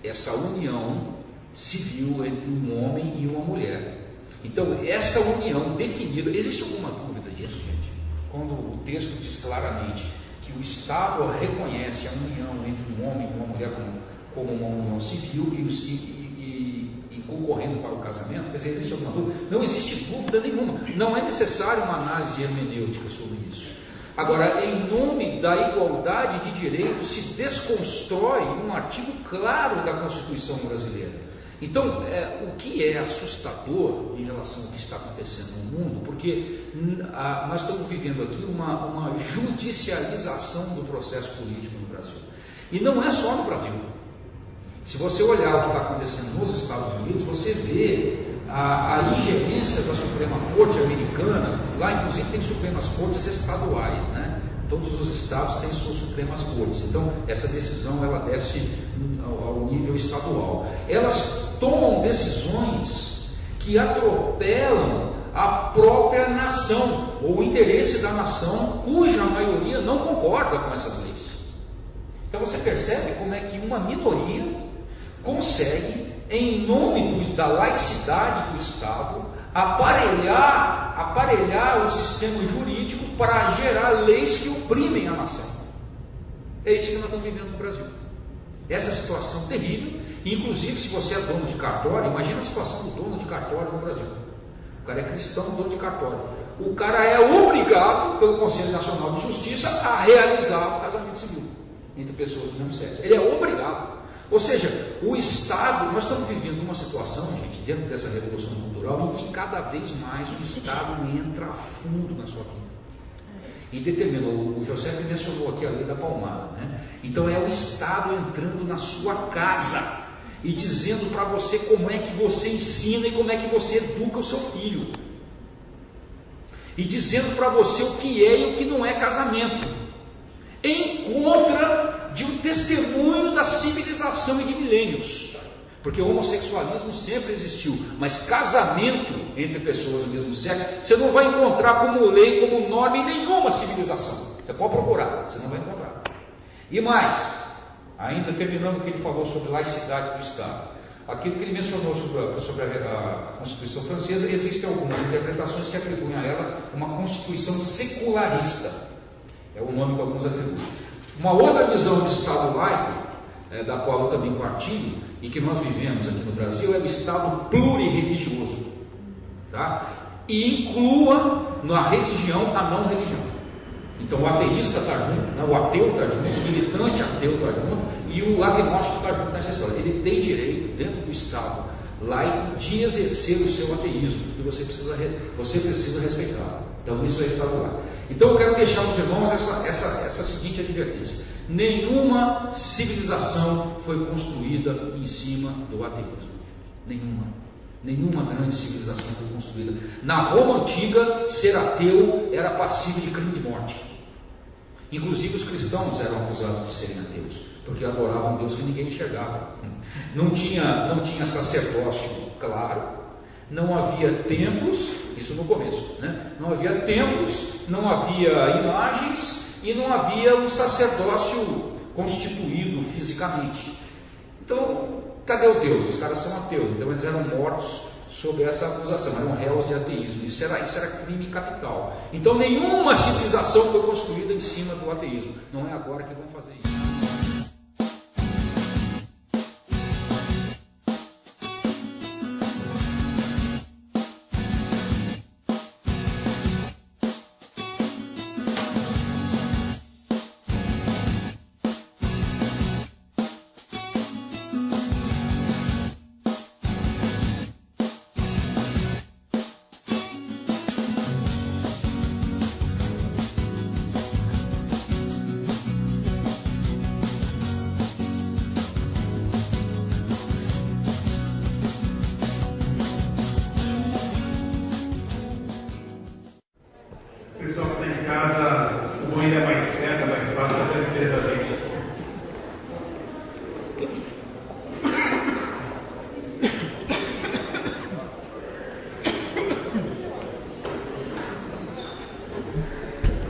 essa união civil entre um homem e uma mulher. Então, essa união definida, existe alguma dúvida disso, gente? Quando o texto diz claramente que o Estado reconhece a união entre um homem e uma mulher como uma união civil e concorrendo para o casamento, quer dizer, existe alguma dúvida? Não existe dúvida nenhuma, não é necessário uma análise hermenêutica sobre isso. Agora, em nome da igualdade de direitos, se desconstrói um artigo claro da Constituição brasileira. Então, o que é assustador em relação ao que está acontecendo no mundo, porque nós estamos vivendo aqui uma judicialização do processo político no Brasil. E não é só no Brasil. Se você olhar o que está acontecendo nos Estados Unidos, você vê a ingerência da Suprema Corte americana, lá inclusive tem Supremas Cortes estaduais, né? Todos os estados têm suas Supremas Cortes, então essa decisão ela desce ao nível estadual. Elas tomam decisões que atropelam a própria nação, ou o interesse da nação, cuja maioria não concorda com essas leis. Então você percebe como é que uma minoria consegue, em nome da laicidade do Estado, aparelhar o sistema jurídico para gerar leis que oprimem a nação. É isso que nós estamos vivendo no Brasil. Essa situação terrível. Inclusive, se você é dono de cartório, imagina a situação do dono de cartório no Brasil. O cara é cristão, dono de cartório. O cara é obrigado pelo Conselho Nacional de Justiça a realizar o casamento civil entre pessoas do mesmo sexo. Ele é obrigado. Ou seja, o Estado, nós estamos vivendo uma situação, gente, dentro dessa revolução cultural, em que cada vez mais o Estado entra a fundo na sua vida. E determinou, o José mencionou aqui a lei da palmada, né? Então é o Estado entrando na sua casa e dizendo para você como é que você ensina e como é que você educa o seu filho. E dizendo para você o que é e o que não é casamento. Em contra de um testemunho da civilização e de milênios. Porque o homossexualismo sempre existiu, mas casamento entre pessoas do mesmo sexo, você não vai encontrar como lei, como norma em nenhuma civilização. Você pode procurar, você não vai encontrar. E mais, ainda terminando o que ele falou sobre laicidade do Estado, aquilo que ele mencionou sobre a Constituição francesa, existem algumas interpretações que atribuem a ela uma Constituição secularista. É o nome que alguns atribuem. Uma outra visão de Estado laico, da qual eu também partilho, e que nós vivemos aqui no Brasil, é o Estado plurirreligioso, tá? E inclua na religião a não religião. Então o ateísta está junto, né? O ateu está junto, o militante ateu está junto, e o agnóstico está junto nessa história. Ele tem direito, dentro do Estado laico, de exercer o seu ateísmo, e você precisa respeitar. Então isso é Estado laico. Então eu quero deixar aos irmãos essa seguinte advertência: nenhuma civilização foi construída em cima do ateísmo. Nenhuma grande civilização foi construída. Na Roma antiga, ser ateu era passível de crime de morte. Inclusive os cristãos eram acusados de serem ateus, porque adoravam Deus que ninguém enxergava. Não tinha sacerdócio claro, não havia templos, isso no começo, né? Não havia templos, não havia imagens e não havia um sacerdócio constituído fisicamente. Então, cadê o Deus? Os caras são ateus, então eles eram mortos sob essa acusação, eram réus de ateísmo. Isso era crime capital. Então nenhuma civilização foi construída em cima do ateísmo. Não é agora que vão fazer isso.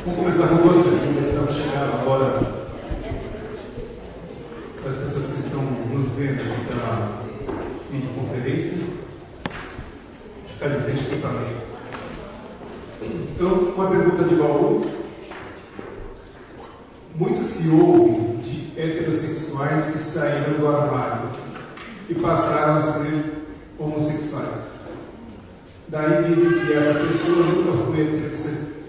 Vamos começar com você, estamos chegando agora as pessoas que estão nos vendo aqui pela videoconferência. Ficar de frente aqui para mim. Então, uma pergunta de baú. Muito se ouve de heterossexuais que saíram do armário e passaram a ser homossexuais. Daí dizem que essa pessoa nunca foi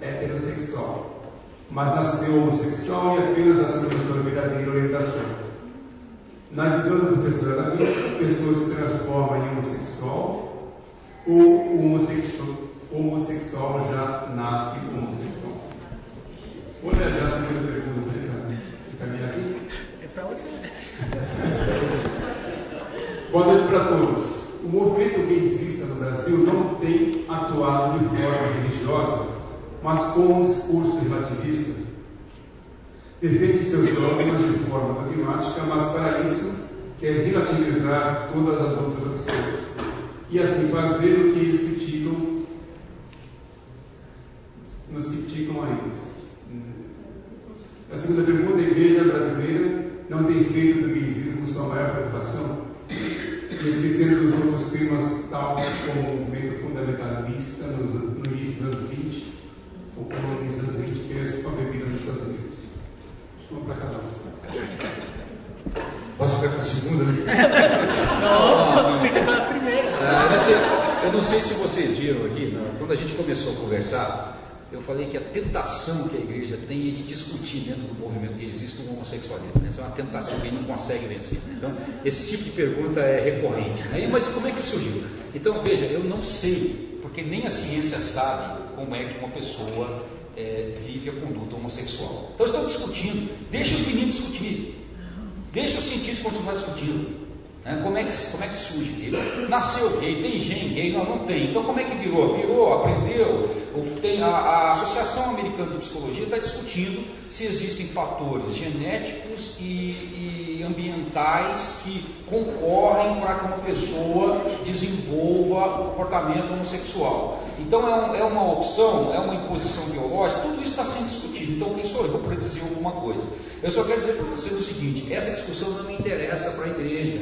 heterossexual, mas nasceu homossexual e apenas assume a sua verdadeira orientação. Na visão do professor Aramis, a pessoa se transforma em homossexual ou o homossexual já nasce homossexual? Olha já a segunda pergunta, fica bem aqui. É para você. Boa noite para todos. O movimento gaysista no Brasil tem atuado de forma religiosa, mas com um discurso relativista. Defende seus dogmas de forma dogmática, mas para isso quer relativizar todas as outras opções e assim fazer o que eles nos criticam a eles. A segunda pergunta: a igreja brasileira não tem feito do gaysismo sua maior preocupação, esquecendo dos outros temas, tal como o movimento fundamentalista no início dos anos 20, ou como no início dos anos 20 fez com a bebida nos Estados Unidos. Vamos para cada um. Posso ficar com a segunda, né? Não, fica com a primeira. Eu não sei se vocês viram aqui, quando a gente começou a conversar, eu falei que a tentação que a igreja tem é de discutir dentro do movimento que existe o homossexualismo. Né? Isso é uma tentação que a gente não consegue vencer. Né? Então, esse tipo de pergunta é recorrente. Né? Mas como é que surgiu? Então, veja, eu não sei, porque nem a ciência sabe como é que uma pessoa vive a conduta homossexual. Então, estão discutindo. Deixa os meninos discutir. Deixa os cientistas continuar discutindo. Né? Como é que surge? Ele nasceu gay, tem gene gay? Não tem. Então como é que virou? Virou, aprendeu. Tem a Associação Americana de Psicologia está discutindo se existem fatores genéticos e ambientais que concorrem para que uma pessoa desenvolva o comportamento homossexual. Então é uma opção, é uma imposição biológica, tudo isso está sendo discutido. Então quem sou eu para dizer alguma coisa? Eu só quero dizer para vocês o seguinte: essa discussão não me interessa para a igreja.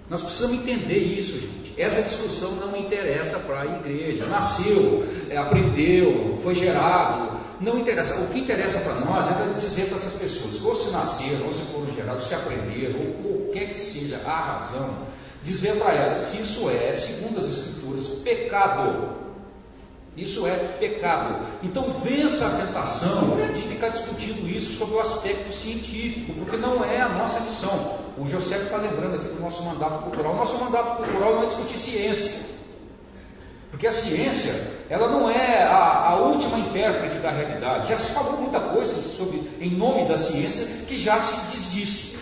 Nós precisamos entender isso, gente. Essa discussão não interessa para a igreja. Nasceu, aprendeu, foi gerado, não interessa. O que interessa para nós é dizer para essas pessoas, ou se nasceram, ou se foram gerados, ou se aprenderam, ou qualquer que seja a razão, dizer para elas que isso é, segundo as Escrituras, pecado. Isso é pecado. Então vença a tentação de ficar discutindo isso sob o aspecto científico, porque não é a nossa missão. O José está lembrando aqui do nosso mandato cultural. O nosso mandato cultural não é discutir ciência, porque a ciência, ela não é a última intérprete da realidade. Já se falou muita coisa em nome da ciência que já se desdisse.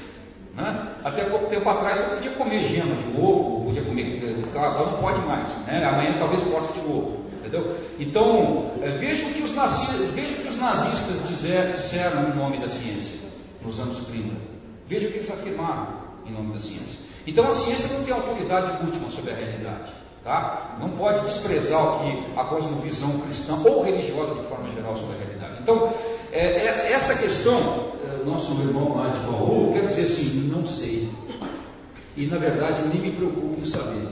Né? Até pouco tempo atrás você podia comer gema de ovo, podia comer, agora não pode mais, né? Amanhã talvez possa de novo. Entendeu? Então, veja o que os nazistas disseram em nome da ciência nos anos 30. Veja o que eles afirmaram em nome da ciência. Então a ciência não tem autoridade última sobre a realidade. Tá? Não pode desprezar o que a cosmovisão cristã ou religiosa de forma geral sobre a realidade. Então, essa questão, nosso irmão lá de Baú, quer dizer assim, não sei. E na verdade nem me preocupo em saber.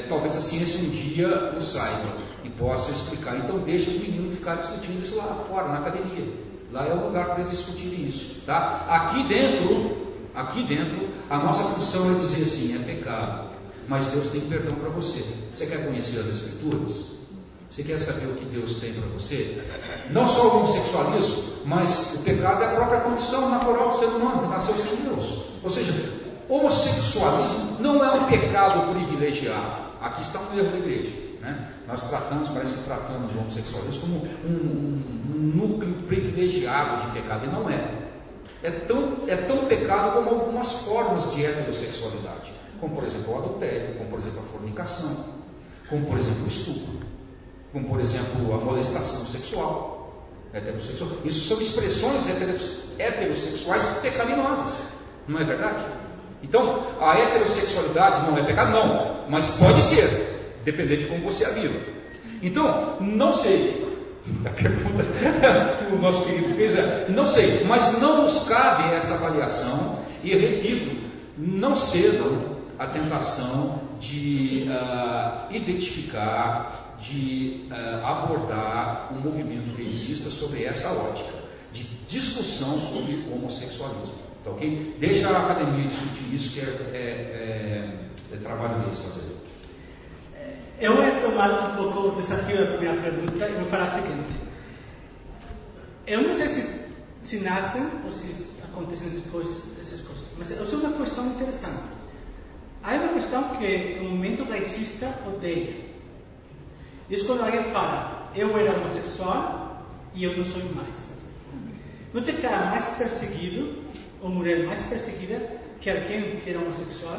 Talvez a ciência um dia o saiba e possa explicar. Então deixa os meninos ficar discutindo isso lá fora, na academia. Lá é o lugar para eles discutirem isso. Tá? Aqui dentro, a nossa função é dizer assim, é pecado, mas Deus tem perdão para você. Você quer conhecer as Escrituras? Você quer saber o que Deus tem para você? Não só o homossexualismo, mas o pecado é a própria condição natural do ser humano, que nasceu sem Deus. Ou seja, homossexualismo não é um pecado privilegiado. Aqui está um erro da igreja. Né? Parece que tratamos o homossexualismo como um núcleo privilegiado de pecado, e não é. É tão pecado como algumas formas de heterossexualidade, como por exemplo o adultério, como por exemplo a fornicação, como por exemplo o estupro, como por exemplo a molestação sexual, heterossexual. Isso são expressões heterossexuais pecaminosas, não é verdade? Então, a heterossexualidade não é pecado? Não, mas pode ser, dependendo de como você a viva. Então, não sei. A pergunta que o nosso querido fez é: não sei, mas não nos cabe essa avaliação. E repito, não cedam à tentação de identificar, de abordar um movimento que exista sobre essa ótica de discussão sobre o homossexualismo. Tá, ok? Deixa a academia discutir isso, que é trabalho deles fazer. Eu vou tomar um pouco o desafio da primeira pergunta e vou falar o seguinte: eu não sei se nascem ou se acontecem essas coisas, mas é uma questão interessante. Há uma questão que o movimento racista odeia. Isso quando alguém fala, eu era homossexual e eu não sou mais. Não tem cara mais perseguido ou mulher mais perseguida que alguém que era homossexual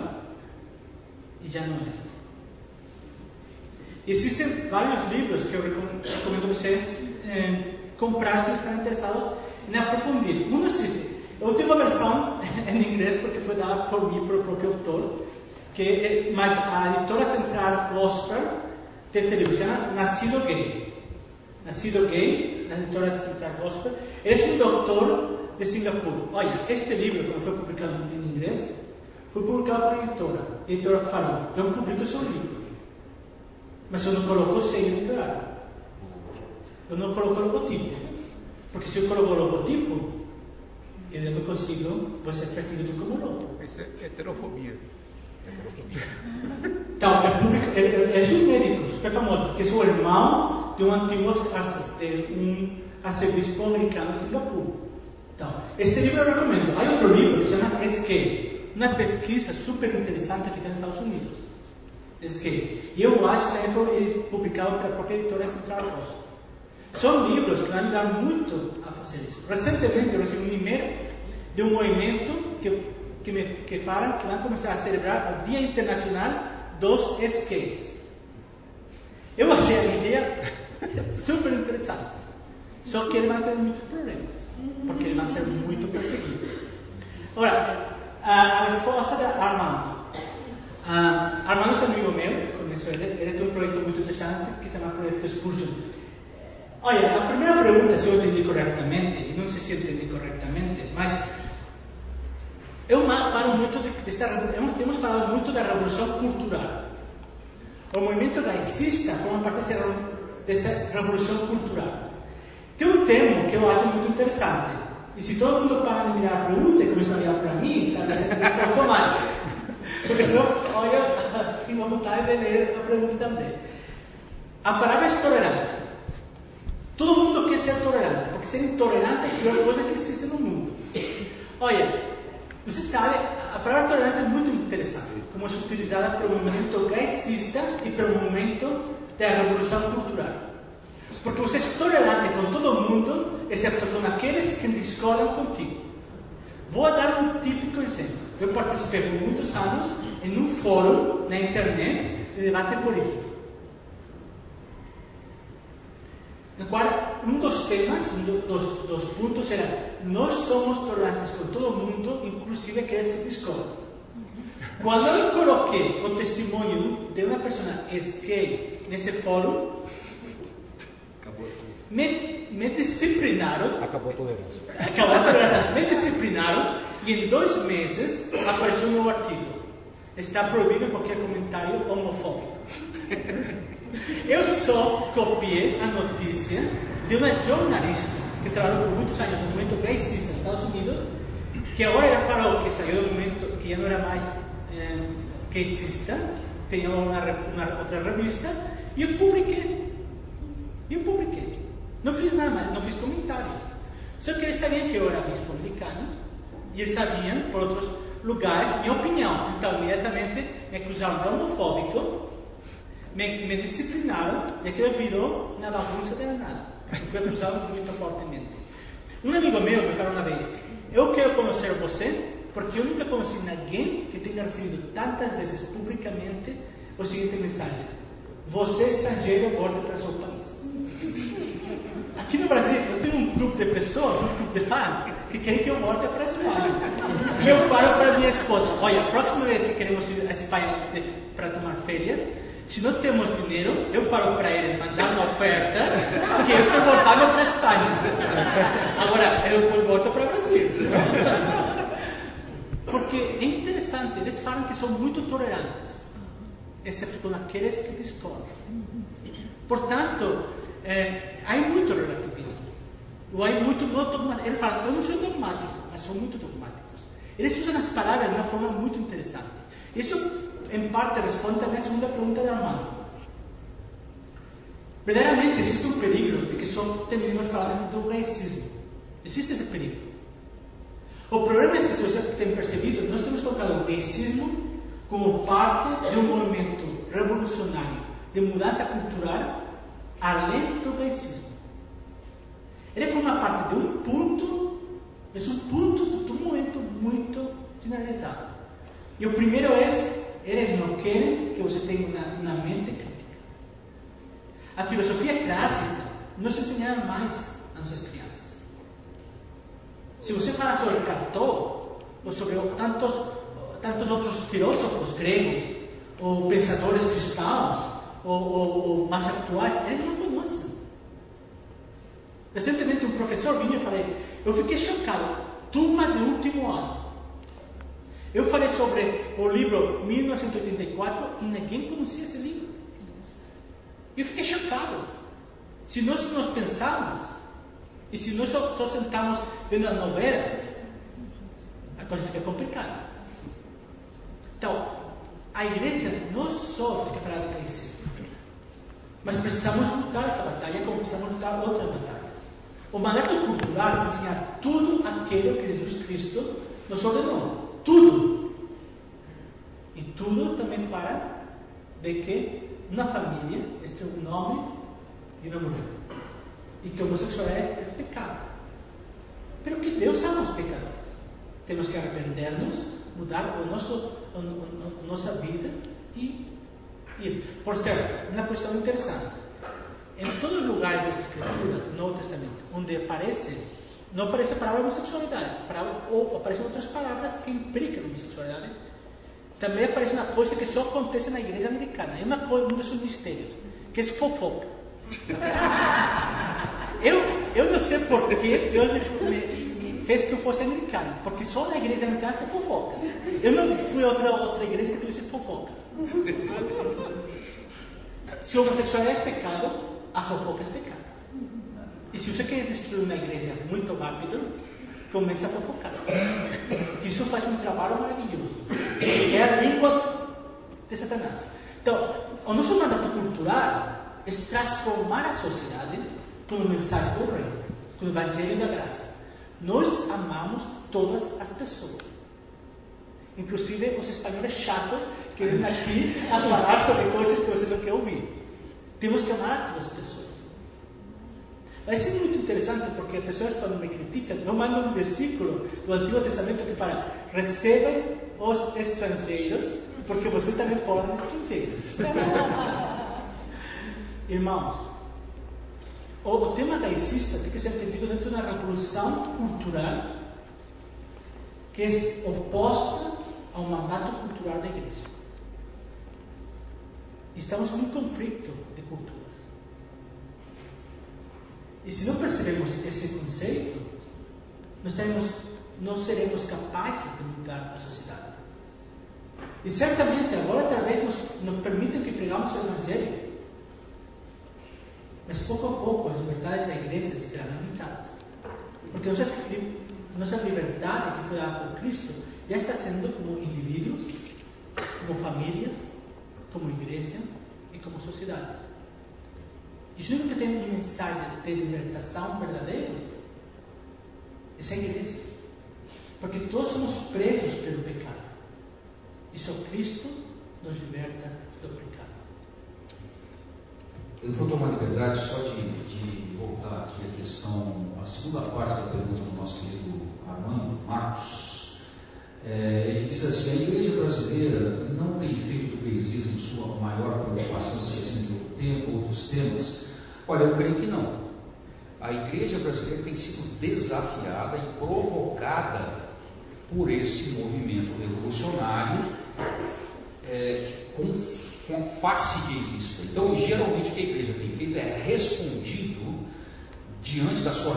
e já não é. Existem vários livros que eu recomendo a vocês comprar se estão interessados em aprofundir. Um existe. Eu tenho uma versão em inglês porque foi dada por mim, pelo próprio autor, mas a editora central Oscar tem este livro, se chama Nascido Gay. Nascido Gay, na editora central Oscar. Ele é um doutor de Singapur. Olha, este livro, quando foi publicado em inglês, foi publicado por a editora falou, eu publico seu livro, mas eu não coloco sello editorial, eu não coloco logotipo, porque se eu coloco logotipo, eu não consigo ser percebido como louco. Isso é heterofobia. Então, é um médico super famoso, que é o irmão de um antigo arcebispo americano em Singapur. Então, este livro eu recomendo. Há outro livro que se chama Escape, uma pesquisa super interessante que tem nos Estados Unidos. Escape. E eu acho que foi publicado pela própria editora Central Oscar. São livros que vão ajudar muito a fazer isso. Recentemente eu recebi um e-mail de um movimento que falam que vão começar a celebrar o Dia Internacional dos Skates. Eu achei a ideia super interessante. Só que eles vão ter muitos problemas, porque eles vão ser muito perseguidos. Agora, a resposta de Armando. Armando é um amigo meu, eu conheço ele tem um projeto muito interessante que se chama Projeto Spurgeon. Olha, a primeira pergunta, se eu entendi corretamente, e não sei se eu entendi corretamente, mas eu falo muito temos falado muito da revolução cultural. O movimento gaicista forma parte dessa revolução cultural. Tem um termo que eu acho muito interessante, e se todo mundo para de mirar a pergunta e começar a olhar para mim, talvez seja um pouco mais, porque senão, olha, tenho vontade de ler a pergunta também. A palavra é tolerante. Todo mundo quer ser tolerante, porque ser intolerante é a pior coisa que existe no mundo. Olha, você sabe, a palavra tolerante é muito interessante, como é utilizada pelo movimento gaicista e pelo movimento da revolução cultural. Porque você é tolerante com todo mundo, exceto com aqueles que discordam contigo. Vou dar um típico exemplo. Eu participei por muitos anos em um fórum na internet de debate político. No qual um dos temas, dos pontos era: nós somos tolerantes com todo mundo, inclusive aqueles que discordam. Quando eu coloquei o testemunho de uma pessoa gay nesse fórum, me disciplinaram. Acabou a tolerância. Acabou a tolerância. Me disciplinaram e em 2 meses apareceu no artigo: está proibido qualquer comentário homofóbico. Eu só copiei a notícia de uma jornalista que trabalhou por muitos anos no movimento gaicista nos Estados Unidos, que agora ela falou que saiu do movimento, que já não era mais gaicista, tinha uma outra revista, e eu publiquei. Não fiz nada mais, não fiz comentários. Só que eles sabiam que eu era bispo anglicano, e eles sabiam, por outros lugares, minha opinião. Então, imediatamente me acusaram de homofóbico, me disciplinaram, e aquilo virou uma bagunça de nada. Eu fui acusado muito fortemente. Um amigo meu me falou uma vez: eu quero conhecer você, porque eu nunca conheci ninguém que tenha recebido tantas vezes publicamente a seguinte mensagem: você estrangeiro, volte para seu país. Aqui no Brasil, eu tenho um grupo de pessoas, um grupo de fãs, que querem que eu volte para a Espanha. E eu falo para minha esposa: olha, a próxima vez que queremos ir à Espanha para tomar férias, se não temos dinheiro, eu falo para ele mandar uma oferta, que eu estou voltando para a Espanha. Agora, eu depois volto para o Brasil. Porque é interessante, eles falam que são muito tolerantes, exceto com aqueles que discordam. Portanto, há muito relativismo. Ou há muito dogmatismo. Eles falam: eu não sou dogmático, mas sou muito dogmáticos. Eles usam as palavras de uma forma muito interessante. Isso, em parte, responde também à segunda pergunta de Armando. Verdadeiramente, existe um perigo de que só terminemos falando do racismo. Existe esse perigo. O problema é que, se você tem percebido, nós temos colocado o racismo como parte de um movimento revolucionário de mudança cultural além do racismo. Ele forma parte de um ponto, é um ponto de um momento muito generalizado. E o primeiro é: eles não querem que você tenha uma mente crítica. a filosofia clássica nos ensinava mais a nossas crianças. Se você falar sobre Platão, ou sobre tantos outros filósofos gregos, ou pensadores cristãos, ou mais atuais, eles não conhecem. Recentemente um professor vinha e falei, eu fiquei chocado, turma do último ano. Eu falei sobre o livro 1984 e ninguém conhecia esse livro. Eu fiquei chocado. Se nós pensarmos, e se nós só sentamos vendo a novela, a coisa fica complicada. Então, a igreja não só tem que falar de caicismo, mas precisamos lutar esta batalha como precisamos lutar outras batalhas. O mandato cultural é ensinar tudo aquilo que Jesus Cristo nos ordenou. Tudo. E tudo também fala de que na família este é um homem e uma mulher. E que a homossexualidade é pecado. Pero que Deus ama os pecadores. Temos que arrepender-nos, mudar a nossa vida e ir. Por certo, uma questão interessante. Em todos os lugares das Escrituras, no Novo Testamento, onde não aparece a palavra homossexualidade, ou aparecem outras palavras que implicam homossexualidade, também aparece uma coisa que só acontece na igreja americana. É um dos mistérios, que é fofoca. Eu não sei por que Deus me fez que eu fosse americano, porque só na igreja americana tem fofoca. Eu não fui a outra igreja que tivesse fofoca. Se a homossexualidade é pecado, a fofoca é pecado. E se você quer destruir uma igreja muito rápido, comece a fofocar. Isso faz um trabalho maravilhoso. É a língua de Satanás. Então, o nosso mandato cultural é transformar a sociedade com a mensagem do reino, com o evangelho da graça. Nós amamos todas as pessoas. Inclusive os espanhóis chatos que vêm aqui a falar sobre coisas que você não quer ouvir. Temos que amar a todas as pessoas. Vai ser muito interessante porque as pessoas quando me criticam, eu mando um versículo do Antigo Testamento que fala: recebem os estrangeiros, porque vocês também foram estrangeiros. Irmãos, o tema laicista tem que ser entendido dentro de uma revolução cultural que é oposta ao mandato cultural da igreja. Estamos em um conflito de culturas. E se não percebemos esse conceito, não seremos capazes de mudar a sociedade. E certamente agora talvez nos permitam que pregamos o Evangelho, mas pouco a pouco as verdades da igreja serão limitadas. Porque nossa liberdade que foi dada por Cristo já está sendo como indivíduos, como famílias, como igreja e como sociedade. E se único que tem uma mensagem de libertação verdadeira, essa é a igreja. Porque todos somos presos pelo pecado. E só Cristo nos liberta do pecado. Eu vou tomar liberdade só de voltar aqui à questão, a segunda parte da pergunta do nosso querido Armando Marcos. Ele diz assim: a igreja brasileira não tem feito do deísmo sua maior preocupação, esquecendo do tempo ou dos temas? Olha, eu creio que não. A igreja brasileira tem sido desafiada e provocada por esse movimento revolucionário com a face que existe. Então, geralmente o que a igreja tem feito é respondido diante da sua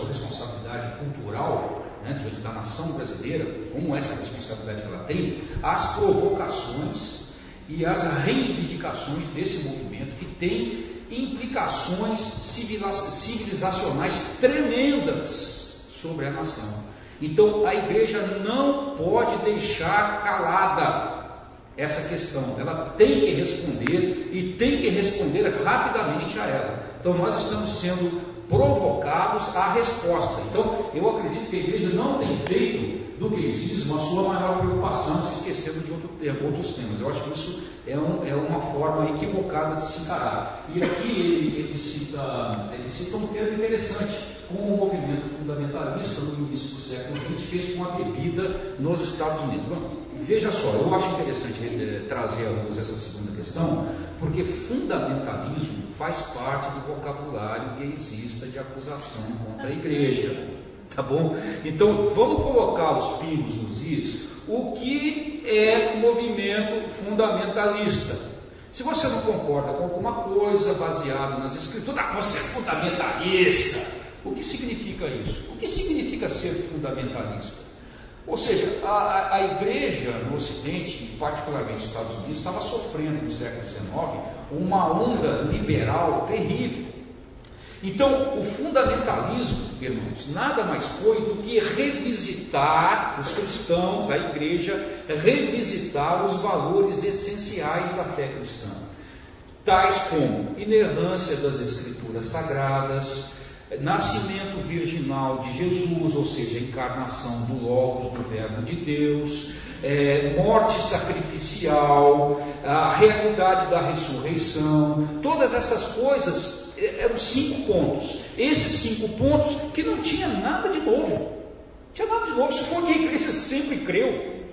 responsabilidade cultural, né, diante da nação brasileira, como essa responsabilidade que ela tem, as provocações e as reivindicações desse movimento que tem implicações civilizacionais tremendas sobre a nação. Então a igreja não pode deixar calada essa questão, ela tem que responder e tem que responder rapidamente a ela. Então nós estamos sendo provocados à resposta. Então eu acredito que a igreja não tem feito do gaysismo a sua maior preocupação, se esquecendo de outros temas. Eu acho que isso é uma forma equivocada de se encarar. E aqui ele cita um termo interessante, como o movimento fundamentalista no início do século XX fez com a bebida nos Estados Unidos. Bom, veja só, eu acho interessante trazer à luz essa segunda questão, porque fundamentalismo faz parte do vocabulário gaysista de acusação contra a igreja, tá bom? Então, vamos colocar os pingos nos is. O que é movimento fundamentalista? Se você não concorda com alguma coisa baseada nas escrituras, você é fundamentalista. O que significa isso? O que significa ser fundamentalista? Ou seja, a igreja no Ocidente, particularmente nos Estados Unidos, estava sofrendo no século XIX uma onda liberal terrível. Então, o fundamentalismo, irmãos, nada mais foi do que revisitar os cristãos, a igreja, revisitar os valores essenciais da fé cristã, tais como inerrância das escrituras sagradas, nascimento virginal de Jesus, ou seja, a encarnação do Logos, do Verbo de Deus, morte sacrificial, a realidade da ressurreição, todas essas coisas eram 5 pontos. Esses 5 pontos que não tinha nada de novo. Não tinha nada de novo. Isso foi o que a igreja sempre creu.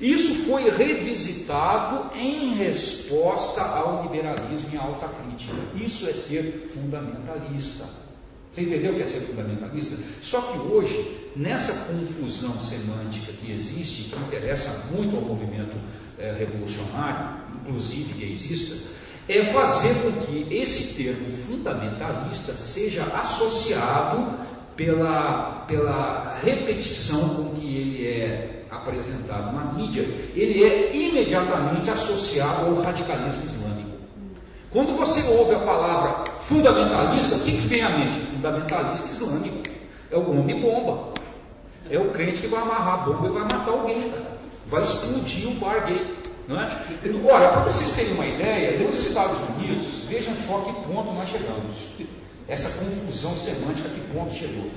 Isso foi revisitado em resposta ao liberalismo e à alta crítica. Isso é ser fundamentalista. Você entendeu o que é ser fundamentalista? Só que hoje, nessa confusão semântica que existe, que interessa muito ao movimento revolucionário, inclusive gaysista, é fazer com que esse termo fundamentalista seja associado pela repetição com que ele é apresentado na mídia, ele é imediatamente associado ao radicalismo islâmico. Quando você ouve a palavra fundamentalista, o que vem à mente? Fundamentalista islâmico. É o homem-bomba. É o crente que vai amarrar a bomba e vai matar alguém, cara. Vai explodir o bar gay. Não é? Ora, para vocês terem uma ideia, nos Estados Unidos, vejam só que ponto nós chegamos. Essa confusão semântica, que ponto chegou.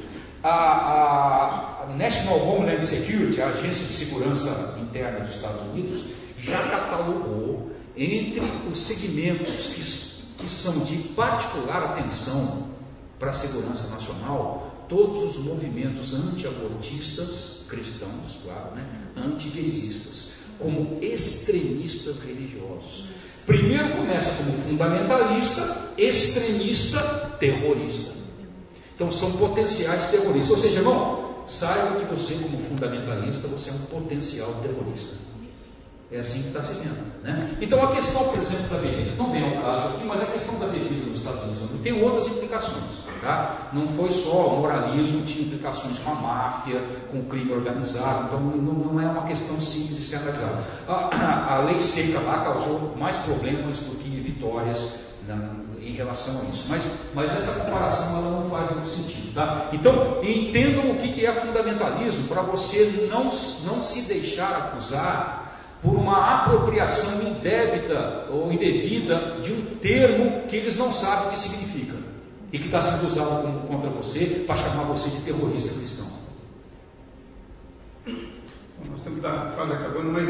A National Homeland Security, a Agência de Segurança Interna dos Estados Unidos, já catalogou entre os segmentos que são de particular atenção para a segurança nacional, todos os movimentos anti-abortistas cristãos, claro, né? Anti-gaysistas, como extremistas religiosos. Primeiro começa como fundamentalista, extremista, terrorista. Então são potenciais terroristas. Ou seja, irmão, saiba que você, como fundamentalista, você é um potencial terrorista. É assim que está se vendo, né? Então a questão, por exemplo, da bebida, não vem ao caso aqui, mas a questão da bebida nos Estados Unidos tem outras implicações, tá? Não foi só o moralismo, tinha implicações com a máfia, com o crime organizado, então não é uma questão simples de ser analisada. A lei seca lá causou mais problemas do que vitórias em relação a isso, mas essa comparação ela não faz muito sentido, tá? Então entendam o que é fundamentalismo, para você não se deixar acusar por uma apropriação indébita ou indevida de um termo que eles não sabem o que significa e que está sendo usado contra você para chamar você de terrorista cristão. Nós estamos quase acabando, mas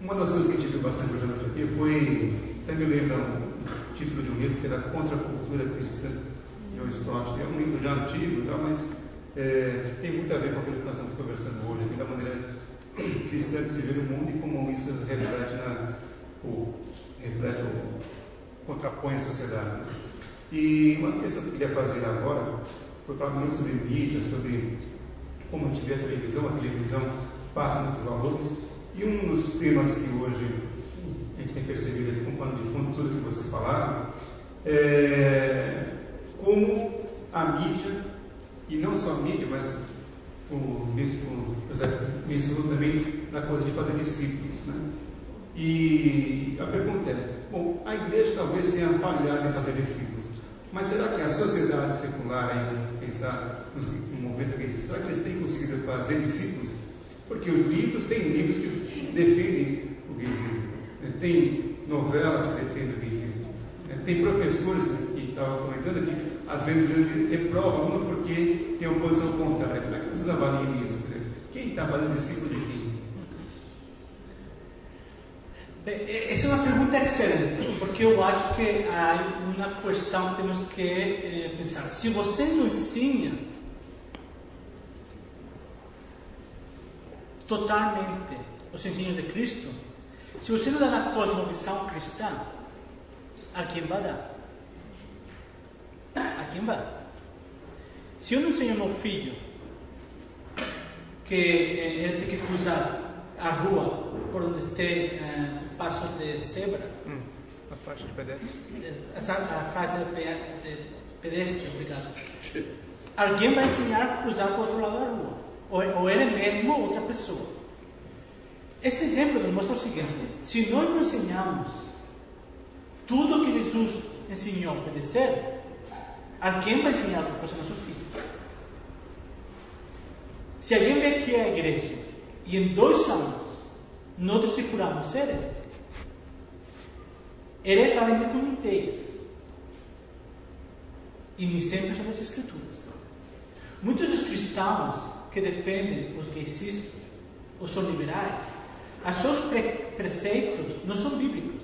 uma das coisas que a gente viu bastante hoje à noite aqui foi, até me lembra o título de um livro que era Contra a Cultura Cristã, de John Stott. É um livro já antigo, mas tem muito a ver com aquilo que nós estamos conversando hoje, aqui, da maneira cristã de se ver o mundo e como isso reflete ou contrapõe a sociedade. E uma questão que eu queria fazer agora foi falar muito sobre mídia, sobre como a gente vê a televisão passa muitos valores, e um dos temas que hoje a gente tem percebido aqui com pano de fundo, tudo que vocês falaram, é como a mídia, e não só a mídia, mas o bispo José mencionou também na coisa de fazer discípulos, né? E a pergunta é, bom, a igreja talvez tenha falhado em fazer discípulos, mas será que a sociedade secular, aí, pensar no movimento gaysista, será que eles têm conseguido fazer discípulos? Porque os livros, tem livros que defendem o gaysismo, né? Tem novelas que defendem o gaysismo, né? Tem professores, né, que estavam comentando que às vezes ele reprova aluno porque tem uma posição contrária. Como é que vocês avaliam isso? Quer dizer, quem está fazendo discípulo de quem? Essa é uma pergunta excelente, porque eu acho que há uma questão que temos que pensar. Se você não ensina totalmente, os ensinos de Cristo, se você não dá na cosmovisão cristã, a quem vai dar? A quem vai? Se eu não ensino meu filho que ele tem que cruzar a rua por onde tem passo de zebra, A faixa de pedestre? a faixa de pedestre, obrigado. Alguém vai ensinar a cruzar para o outro lado da rua, ou ele mesmo ou outra pessoa. Este exemplo nos mostra o seguinte: se nós não ensinamos tudo o que Jesus ensinou a obedecer, alguém vai ensinar outra coisa aos nossos filhos. Se alguém vem aqui à igreja e em 2 anos não discipulamos ele vai vender com ideias e nem sempre são as escrituras. Muitos dos cristãos que defendem os gaysistas ou são liberais, os seus preceitos não são bíblicos,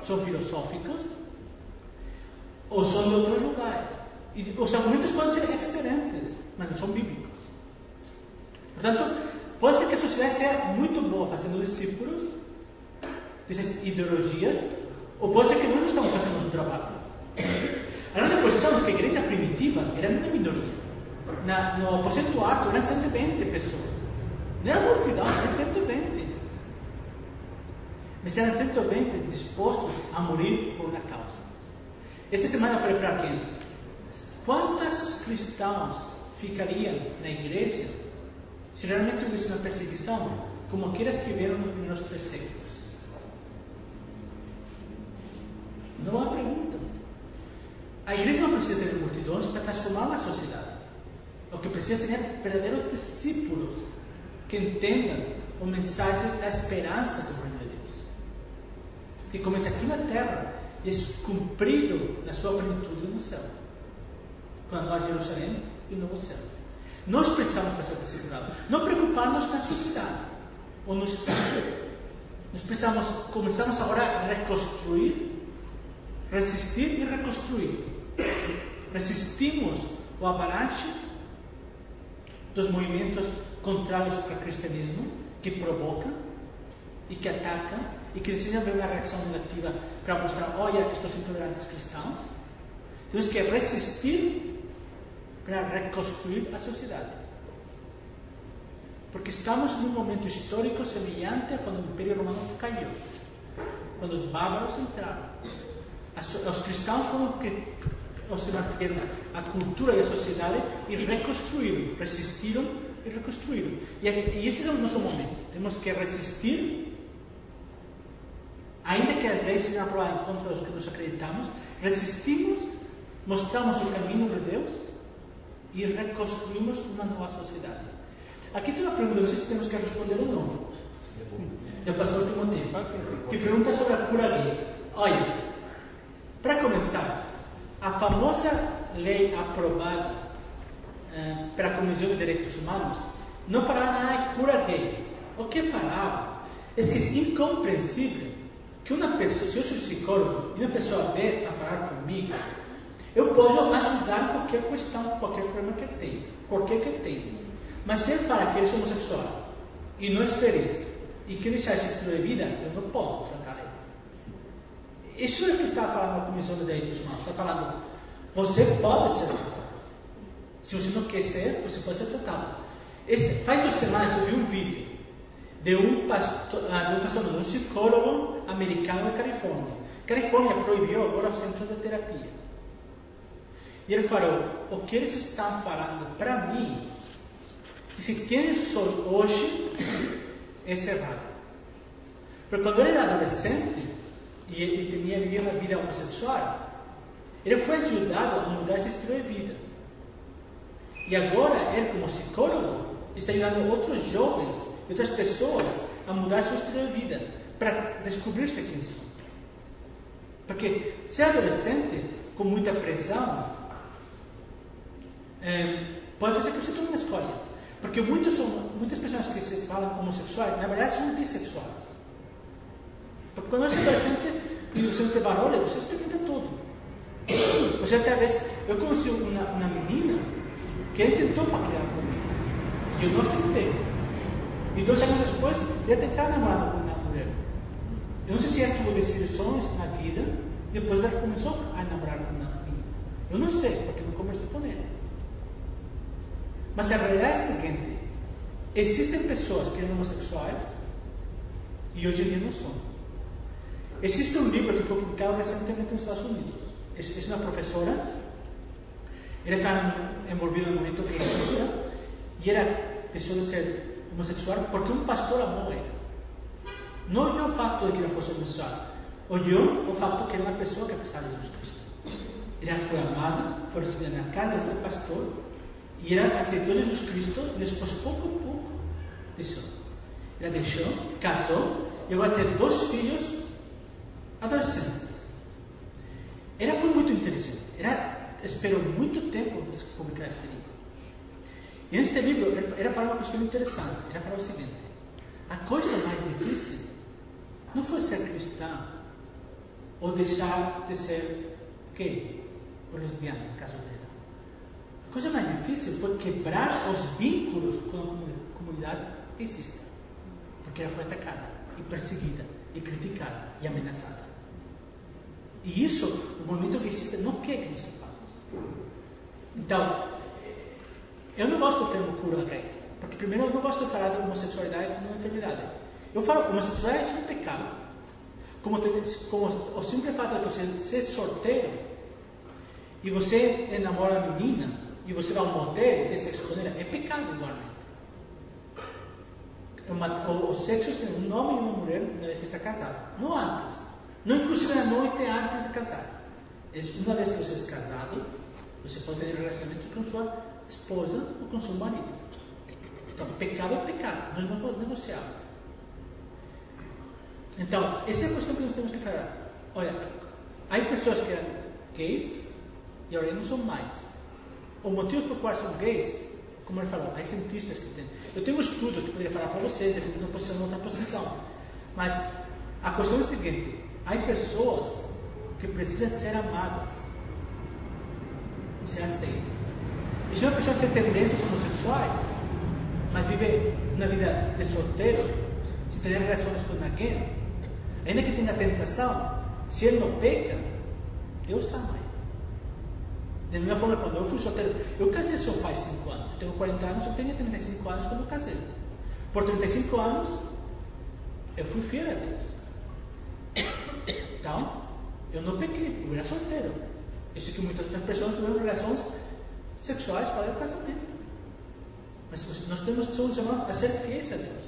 são filosóficos ou são de outros lugares. E os argumentos podem ser excelentes, mas não são bíblicos. Portanto, pode ser que a sociedade seja muito boa fazendo discípulos dessas ideologias, ou pode ser que nós não estamos fazendo um trabalho. A grande questão é que a igreja primitiva era uma minoria. No aposento alto eram 120 pessoas. Não era multidão, eram 120. Mas eram 120 dispostos a morrer por uma causa. Esta semana eu falei para alguém: quantos cristãos ficariam na igreja se realmente houvesse uma perseguição como aquelas que vieram nos primeiros 3 séculos? Não há pergunta. A igreja não precisa ter multidões para transformar uma sociedade. O que precisa ser verdadeiros discípulos que entendam a mensagem da esperança do reino de Deus, que começa aqui na terra e é cumprido na sua plenitude no céu, quando há Jerusalém e o novo céu. Nós precisamos fazer o discipulado, não preocuparmos com a sociedade ou no Estado. Nós começamos agora a reconstruir, resistir e reconstruir. Resistimos o avalanche dos movimentos contrários ao cristianismo, que provocam e que atacam e que decidem ver uma reação negativa para mostrar: olha, estes intolerantes cristãos. Temos que resistir para reconstruir a sociedade, porque estamos num momento histórico semelhante a quando o Império Romano caiu, quando os bárbaros entraram. Os cristãos foram que mantiveram a cultura e a sociedade e reconstruíram, resistiram e reconstruíram. E esse é o nosso momento. Temos que resistir, ainda que a lei seja aprovada em contra dos que nós acreditamos. Resistimos, mostramos o caminho de Deus e reconstruímos uma nova sociedade. Aqui tem uma pergunta, não sei se temos que responder ou não, do pastor Timoteo, que pergunta sobre a cura gay. Olha, para começar, a famosa lei aprovada pela Comissão de Direitos Humanos não fará nada de cura gay. O que fará é que é incompreensível que uma pessoa, se eu sou psicólogo e uma pessoa vier a falar comigo, eu posso ajudar qualquer questão, qualquer problema que tenha, qualquer que tenha. Mas se ele fala que ele é homossexual e não é feliz e quer deixar esse estilo de vida, eu não posso tratar ele. Isso é o que está falando a Comissão de Direitos Humanos. Está falando: você pode ser tratado. Se você não quer ser, você pode ser tratado. Faz 2 semanas eu vi um vídeo de um psicólogo americano da Califórnia. Califórnia proibiu agora os centros de terapia. E ele falou: o que eles estão falando para mim, se quem eu sou hoje, é errado. Porque quando ele era adolescente e ele vivia uma vida homossexual, ele foi ajudado a mudar esse estilo de vida. E agora ele, como psicólogo, está ajudando outros jovens e outras pessoas a mudar seu estilo de vida, para descobrir-se quem são. Porque ser adolescente com muita pressão pode fazer que você tome uma escolha. Porque muitas pessoas que se falam homossexuais, na verdade, são bissexuais. Porque quando você é adolescente e você não tem valores, você experimenta tudo. Você até vez, eu conheci uma menina que ele tentou paquerar comigo e eu não aceitei. E 2 anos depois, ele até estava namorando com uma mulher. Eu não sei se ele teve desilusões na vida, depois ele começou a namorar com uma filha. Eu não sei, porque não conversei com ele. Mas a realidade é a seguinte: existem pessoas que eram homossexuais e hoje em dia não são. Existe um livro que foi publicado recentemente nos Estados Unidos. É uma professora, ela estava envolvida no movimento gaysista e ela deixou de ser homossexual porque um pastor amou ela. Não olhou o fato de que ela fosse homossexual, olhou o fato de que era uma pessoa que precisava de Jesus Cristo. Ela foi amada, foi recebida na casa deste pastor e ela aceitou Jesus Cristo e depois, pouco a pouco, deixou. Ela deixou, casou e agora tem 2 filhos adolescentes. Ela foi muito inteligente. Ela esperou muito tempo para publicar este livro. E neste livro, ela fala uma questão interessante. Ela fala o seguinte: a coisa mais difícil não foi ser cristã ou deixar de ser gay ou lesbiana, no caso dela. A coisa mais difícil foi quebrar os vínculos com a comunidade gaysista, porque ela foi atacada e perseguida e criticada e ameaçada. E isso, o movimento gaysista não quer que isso faça. Então, eu não gosto do termo cura gay, porque primeiro eu não gosto de falar de homossexualidade como uma enfermidade. Eu falo que homossexualidade é um pecado. Como o simples fato de você ser sorteiro e você enamora uma menina e você vai a um motel e tem sexo com ela, é pecado igualmente. O sexo tem um homem e uma mulher uma vez que está casado, não antes. Não inclusive na noite antes de casar. Uma vez que você é casado, você pode ter relacionamento com sua esposa ou com seu marido. Então, pecado é pecado, nós não negociamos. Então, essa é a questão que nós temos que falar. Olha, há pessoas que eram gays e agora não são mais. O motivo por qual são gays, como ele falou, há cientistas que têm. Eu tenho um estudo que eu poderia falar para vocês, defendendo uma posição ou outra posição. Mas a questão é a seguinte: há pessoas que precisam ser amadas e ser aceitas. E se uma pessoa tem tendências homossexuais, mas vive uma vida de solteiro, se tem relações com alguém, ainda que tenha tentação, se ele não peca, Deus ama ele. Da mesma forma, quando eu fui solteiro, eu casei só faz 5 anos. Eu tenho 40 anos, eu tinha 35 anos quando eu casei. Por 35 anos, eu fui fiel a Deus. Então, eu não pequei, eu era solteiro. Eu sei que muitas outras pessoas tiveram relações sexuais para o casamento. Mas nós somos chamados a ser fiéis a Deus.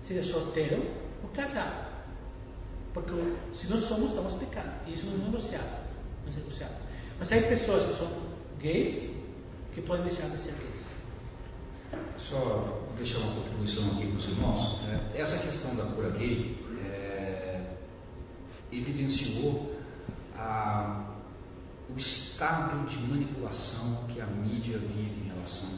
Seja solteiro ou casado. Porque se nós somos, estamos pecando. E isso não é negociável. Mas há pessoas que são gays que podem deixar de ser gays. Só deixar uma contribuição aqui para os irmãos. Essa questão da cura gay evidenciou o estado de manipulação que a mídia vive em relação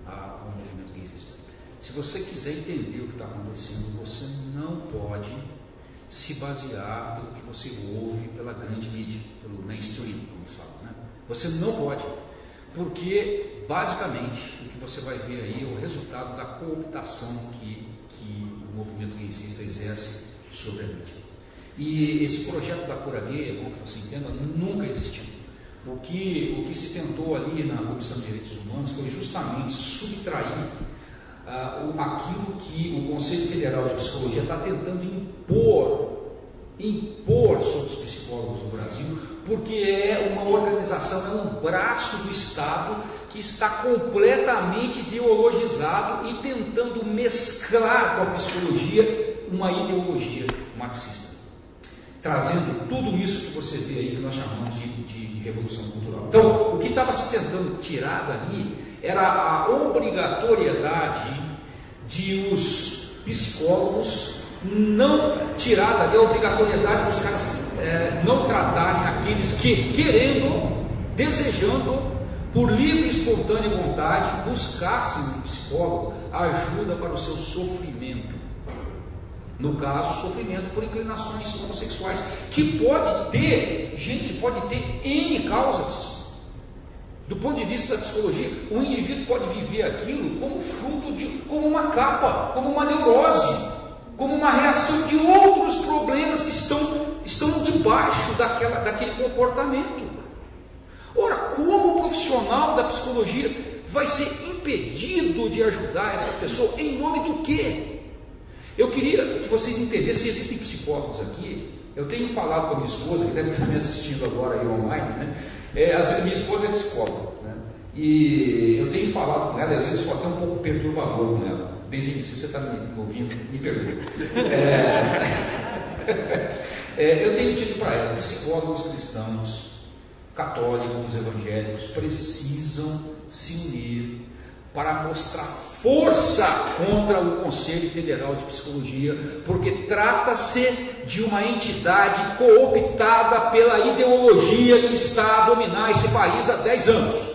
ao movimento gaysista. Se você quiser entender o que está acontecendo, você não pode se basear pelo que você ouve pela grande mídia, pelo mainstream, como se fala, né? Você não pode, porque basicamente o que você vai ver aí é o resultado da cooptação que o movimento gaysista exerce sobre a mídia. E esse projeto da cura gay, é bom que você entenda, nunca existiu. O que se tentou ali na Comissão de Direitos Humanos foi justamente subtrair aquilo que o Conselho Federal de Psicologia está tentando impor sobre os psicólogos do Brasil, porque é uma organização, é um braço do Estado que está completamente ideologizado e tentando mesclar com a psicologia uma ideologia marxista, trazendo tudo isso que você vê aí, que nós chamamos de revolução cultural. Então, o que estava se tentando tirar dali era a obrigatoriedade de os psicólogos não tirar dali a obrigatoriedade dos caras não tratarem aqueles que, querendo, desejando, por livre e espontânea vontade, buscassem no psicólogo ajuda para o seu sofrimento. No caso, sofrimento por inclinações homossexuais, que pode ter N causas. Do ponto de vista da psicologia, o indivíduo pode viver aquilo como fruto como uma capa, como uma neurose, como uma reação de outros problemas que estão debaixo daquele comportamento. Ora, como o profissional da psicologia vai ser impedido de ajudar essa pessoa em nome do quê? Eu queria que vocês entendessem, se existem psicólogos aqui. Eu tenho falado com a minha esposa, que deve estar me assistindo agora aí online, né? Às vezes minha esposa é psicóloga, né? E eu tenho falado com ela, e às vezes sou até um pouco perturbador com ela. Benzinho, se você está me ouvindo, me perdoe. Eu tenho dito para ela, psicólogos cristãos, católicos, evangélicos, precisam se unir para mostrar força contra o Conselho Federal de Psicologia, porque trata-se de uma entidade cooptada pela ideologia que está a dominar esse país há 10 anos.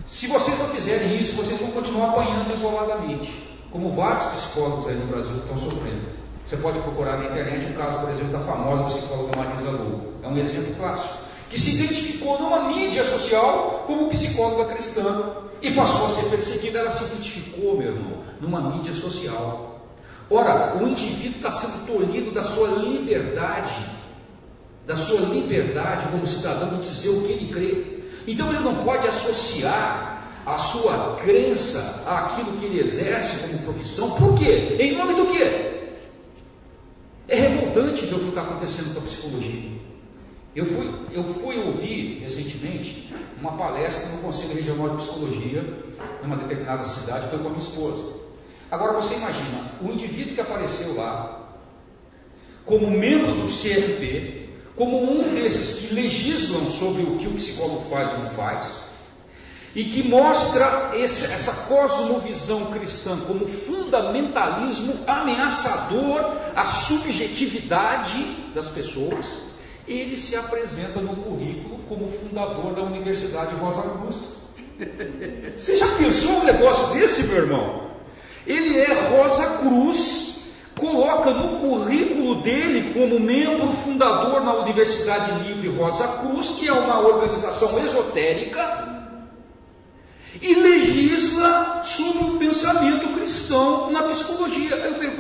Se vocês não fizerem isso, vocês vão continuar apanhando isoladamente, como vários psicólogos aí no Brasil estão sofrendo. Você pode procurar na internet o caso, por exemplo, da famosa psicóloga Marisa Lobo. É um exemplo clássico, que se identificou numa mídia social como psicóloga cristã e passou a ser perseguida. Ela se identificou, meu irmão, numa mídia social. Ora, o indivíduo está sendo tolhido da sua liberdade como cidadão de dizer o que ele crê. Então ele não pode associar a sua crença àquilo que ele exerce como profissão. Por quê? Em nome do quê? É revoltante ver o que está acontecendo com a psicologia. Eu fui ouvir recentemente uma palestra no Conselho Regional de Psicologia, numa determinada cidade, foi com a minha esposa. Agora você imagina, o indivíduo que apareceu lá, como membro do CRP, como um desses que legislam sobre o que o psicólogo faz ou não faz, e que mostra essa cosmovisão cristã como fundamentalismo ameaçador à subjetividade das pessoas, ele se apresenta no currículo como fundador da Universidade Rosa Cruz. Você já pensou um negócio desse, meu irmão? Ele é Rosa Cruz, coloca no currículo dele como membro fundador na Universidade Livre Rosa Cruz, que é uma organização esotérica, e legisla sobre o pensamento cristão na psicologia. Eu pergunto,